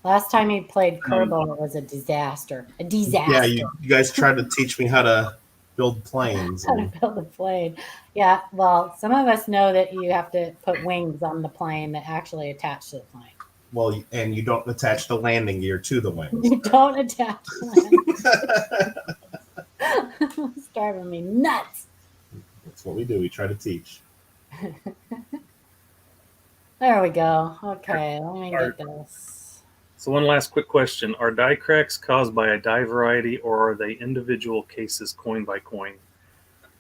Last time he played Kerbal, it was a disaster. A disaster. Yeah, you guys tried to teach me how to build planes. How to build a plane. Yeah, well, some of us know that you have to put wings on the plane that actually attach to the plane. Well, and you don't attach the landing gear to the wings. You don't attach the landing. It's driving me nuts. That's what we do. We try to teach. There we go. Okay, let me get this. So one last quick question. Are die cracks caused by a die variety or are they individual cases coin by coin?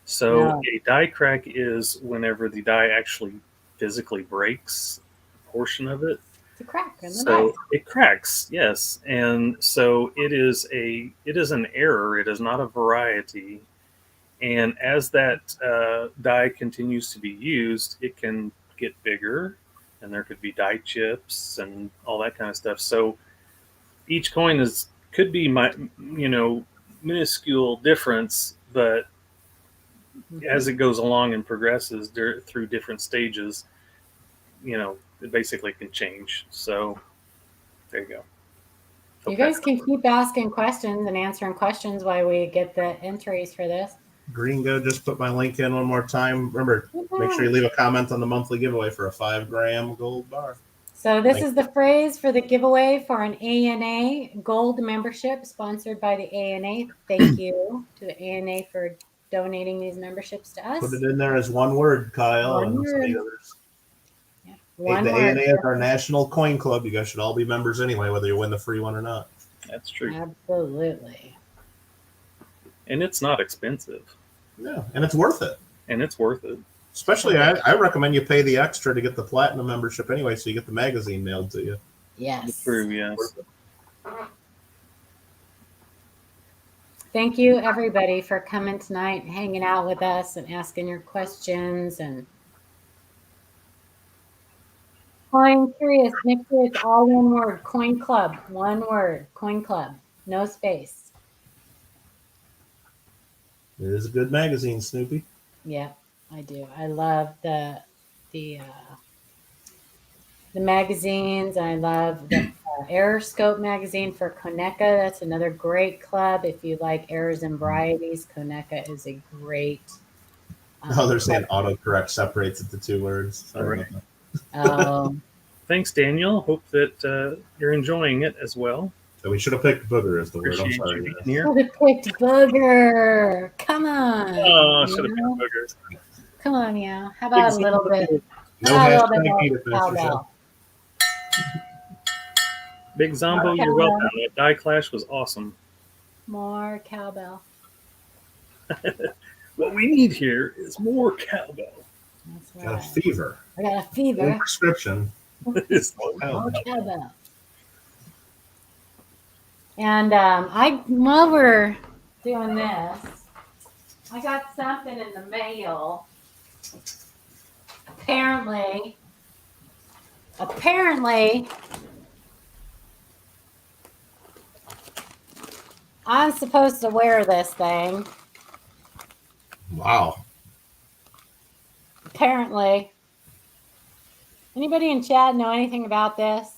So No. a die crack is whenever the die actually physically breaks a portion of it. It's a crack in the So die. it cracks, yes. And so it is an error. It is not a variety. And as that die continues to be used, it can get bigger, and there could be die chips and all that kind of stuff. So each coin could be minuscule difference, but as it goes along and progresses through different stages, it basically can change. So there you go. You guys can keep asking questions and answering questions while we get the entries for this. Gringo, just put my link in one more time. Remember, make sure you leave a comment on the monthly giveaway for a 5-gram gold bar. So this is the phrase for the giveaway for an ANA gold membership sponsored by the ANA. Thank you to the ANA for donating these memberships to us. Put it in there as one word, Kyle. One word. Yeah, the ANA is our national coin club. You guys should all be members anyway, whether you win the free one or not. That's true. Absolutely. And it's not expensive. Yeah, and it's worth it. Especially, I recommend you pay the extra to get the platinum membership anyway, so you get the magazine mailed to you. Yes. True, yes. Thank you, everybody, for coming tonight and hanging out with us and asking your questions. And I'm curious, make sure it's all one word, Coin Club. One word, Coin Club. No space. It is a good magazine, Snoopy. Yeah, I do. I love the magazines. I love the Error Scope magazine for Koneka. That's another great club. If you like errors and varieties, Koneka is a great. They're saying autocorrect separates it to 2 words. Sorry about that. Thanks, Daniel. Hope that you're enjoying it as well. So we should have picked booger as the word. I'm sorry. Should have picked booger. Come on. Oh, should have picked boogers. Come on, yeah. How about a little bit? No hashtag cowbell. Big Zombo, you're welcome. That die clash was awesome. More cowbell. What we need here is more cowbell. That's right. Got a fever. I got a fever. No prescription. More cowbell. And while we're doing this, I got something in the mail. Apparently, I'm supposed to wear this thing. Wow. Apparently. Anybody in chat know anything about this?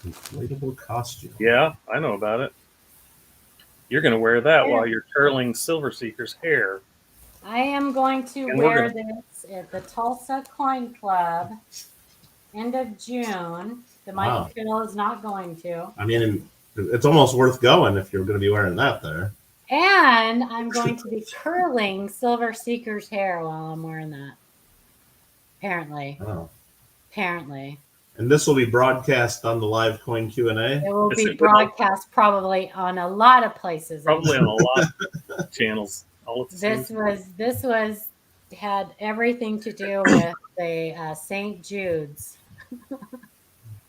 Inflatable costume. Yeah, I know about it. You're going to wear that while you're curling Silver Seeker's hair. I am going to wear this at the Tulsa Coin Club end of June. The Michael Phil is not going to. I mean, it's almost worth going if you're going to be wearing that there. And I'm going to be curling Silver Seeker's hair while I'm wearing that. Apparently. Oh. Apparently. And this will be broadcast on the live coin Q&A? It will be broadcast probably on a lot of places. Probably on a lot of channels. All at the This had everything to do with the St. Jude's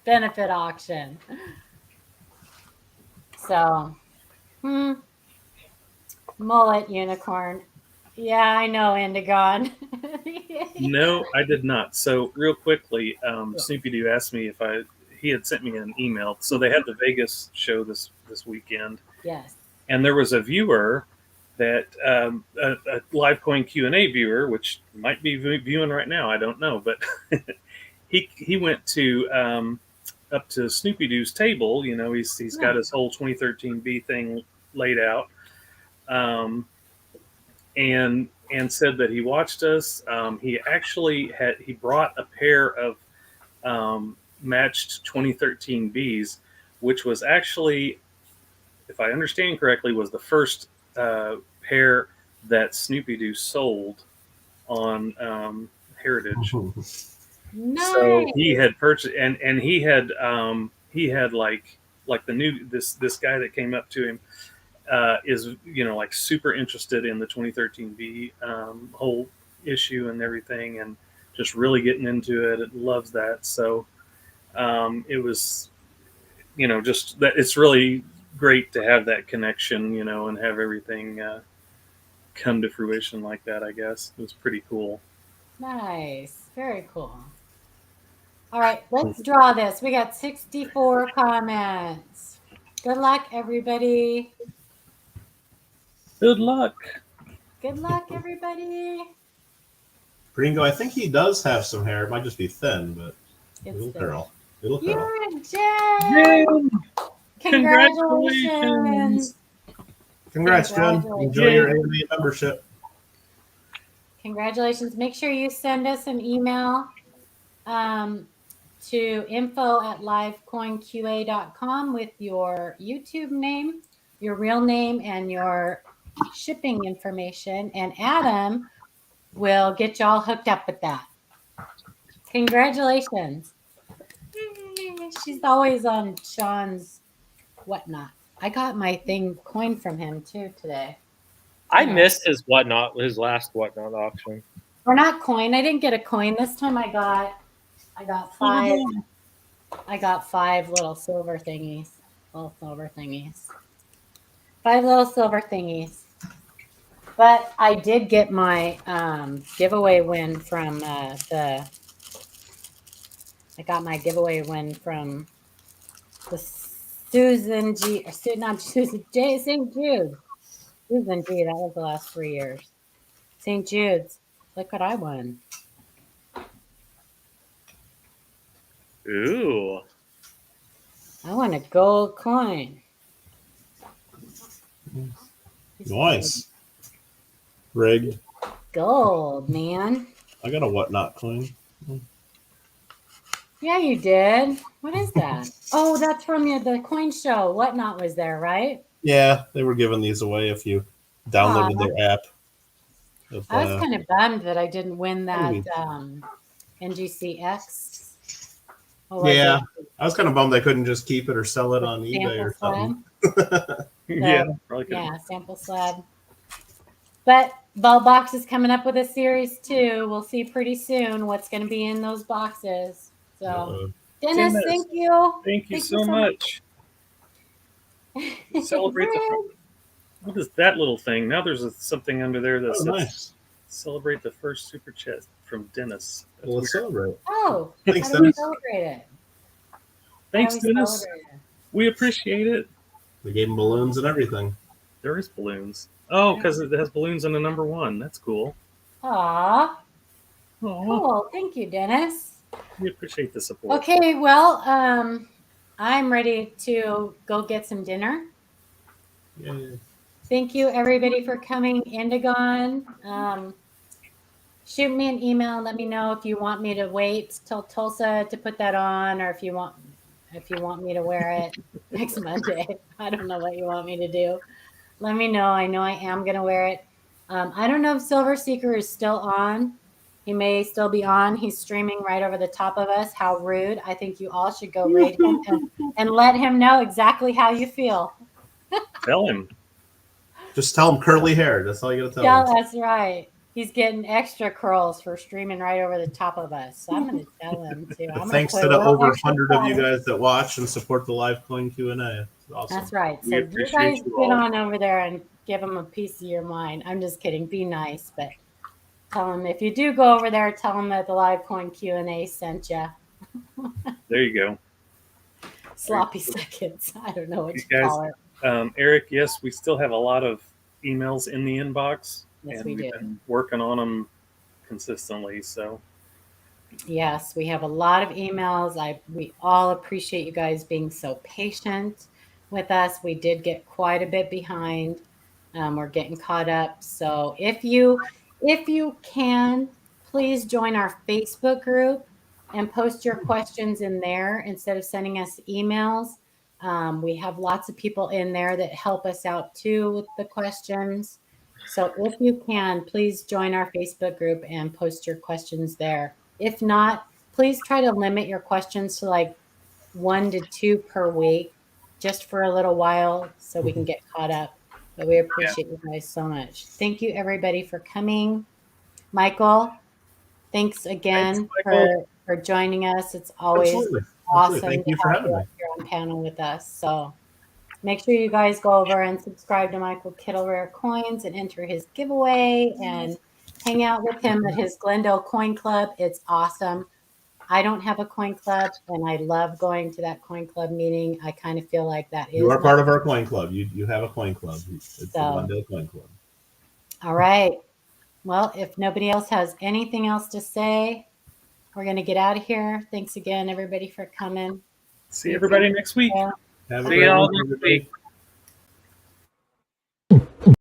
benefit auction. So, mullet unicorn. Yeah, I know, Indigon. No, I did not. So real quickly, Snoopy Doo asked me if he had sent me an email. So they had the Vegas show this weekend. Yes. And there was a viewer that a live coin Q&A viewer, which might be viewing right now, I don't know, but he went to up to Snoopy Doo's table. You know, he's got his whole 2013B thing laid out, and said that he watched us. He actually brought a pair of matched 2013Bs, which was actually, if I understand correctly, was the first pair that Snoopy Doo sold on Heritage. Nice. So he had purchased, and he had like the new this guy that came up to him is like super interested in the 2013B whole issue and everything, and just really getting into it. It loves that. So it was just that it's really great to have that connection, and have everything come to fruition like that. I guess it was pretty cool. Nice. Very cool. All right, let's draw this. We got 64 comments. Good luck, everybody. Good luck. Good luck, everybody. Gringo, I think he does have some hair. It might just be thin, but It's it'll thin. curl. It'll curl. You're a gem. Congratulations. Congrats, Jen. Enjoy your AMA membership. Congratulations. Make sure you send us an email to info@livecoinqa.com with your YouTube name, your real name, and your shipping information. And Adam will get y'all hooked up with that. Congratulations. She's always on Sean's whatnot. I got my coin from him too today. I missed his last whatnot auction. Or not coin. I didn't get a coin this time. I got 5. I got 5 little silver thingies. 5 little silver thingies. But I did get my giveaway win from I got my giveaway win from the Susan G. Not Susan J. St. Jude. Susan G. That was the last 3 years. St. Jude's. Look what I won. Ooh. I won a gold coin. Nice. Rigged. Gold, man. I got a whatnot coin. Yeah, you did. What is that? Oh, that's from the coin show. Whatnot was there, right? Yeah, they were giving these away if you downloaded their app. But, I was kind of bummed that I didn't win that NGCX. Yeah, I was kind of bummed I couldn't just keep it or sell it on eBay or something. Sample slab. But Ball Box is coming up with a series too. We'll see pretty soon what's going to be in those boxes. So, Dennis, thank you. Thank you so much. Celebrate what is that little thing? Now there's something under there that says nice. Celebrate the first super chat from Dennis. Well, let's celebrate. Oh, thanks, how do we celebrate it? Thanks, Dennis. We appreciate it. We gave him balloons and everything. There is balloons. Oh, because it has balloons in the number 1. That's cool. Aw. Cool. Thank you, Dennis. We appreciate the support. Okay, well, I'm ready to go get some dinner. Yay. Thank you, everybody, for coming. Indigon. Shoot me an email and let me know if you want me to wait till Tulsa to put that on, or if you want me to wear it next Monday. I don't know what you want me to do. Let me know. I know I am going to wear it. I don't know if Silver Seeker is still on. He may still be on. He's streaming right over the top of us. How rude. I think you all should go raid him and let him know exactly how you feel. Tell him. Just tell him curly hair. That's all you got to tell him. That's right. He's getting extra curls for streaming right over the top of us. So I'm going to tell him too. Thanks to the over 100 of you guys that watch and support the live coin Q&A. It's awesome. That's right. We So you appreciate guys you get all. on over there and give him a piece of your mind. I'm just kidding. Be nice, but tell him if you do go over there, tell him that the live coin Q&A sent you. There you go. Sloppy seconds. I don't know what You you call it. Eric, yes, we still have a lot of emails in the inbox, Yes, and we we've do. been working on them consistently. So Yes, we have a lot of emails. We all appreciate you guys being so patient with us. We did get quite a bit behind. We're getting caught up. So if you can, please join our Facebook group and post your questions in there instead of sending us emails. We have lots of people in there that help us out too with the questions. So if you can, please join our Facebook group and post your questions there. If not, please try to limit your questions to like 1 to 2 per week, just for a little while so we can get caught up. But we appreciate you guys so much. Thank you, everybody, for coming. Michael, thanks again for joining us. It's always awesome Thank to you for have having you me. up here on panel with us. So make sure you guys go over and subscribe to Michael Kittle Rare Coins and enter his giveaway and hang out with him at his Glendale Coin Club. It's awesome. I don't have a coin club, and I love going to that coin club meeting. I kind of feel like that is. You are part of our coin club. You have a coin club. It's the Glendale Coin Club. All right. Well, if nobody else has anything else to say, we're going to get out of here. Thanks again, everybody, for coming. see everybody next week. Have a See great y'all week, next everybody. week.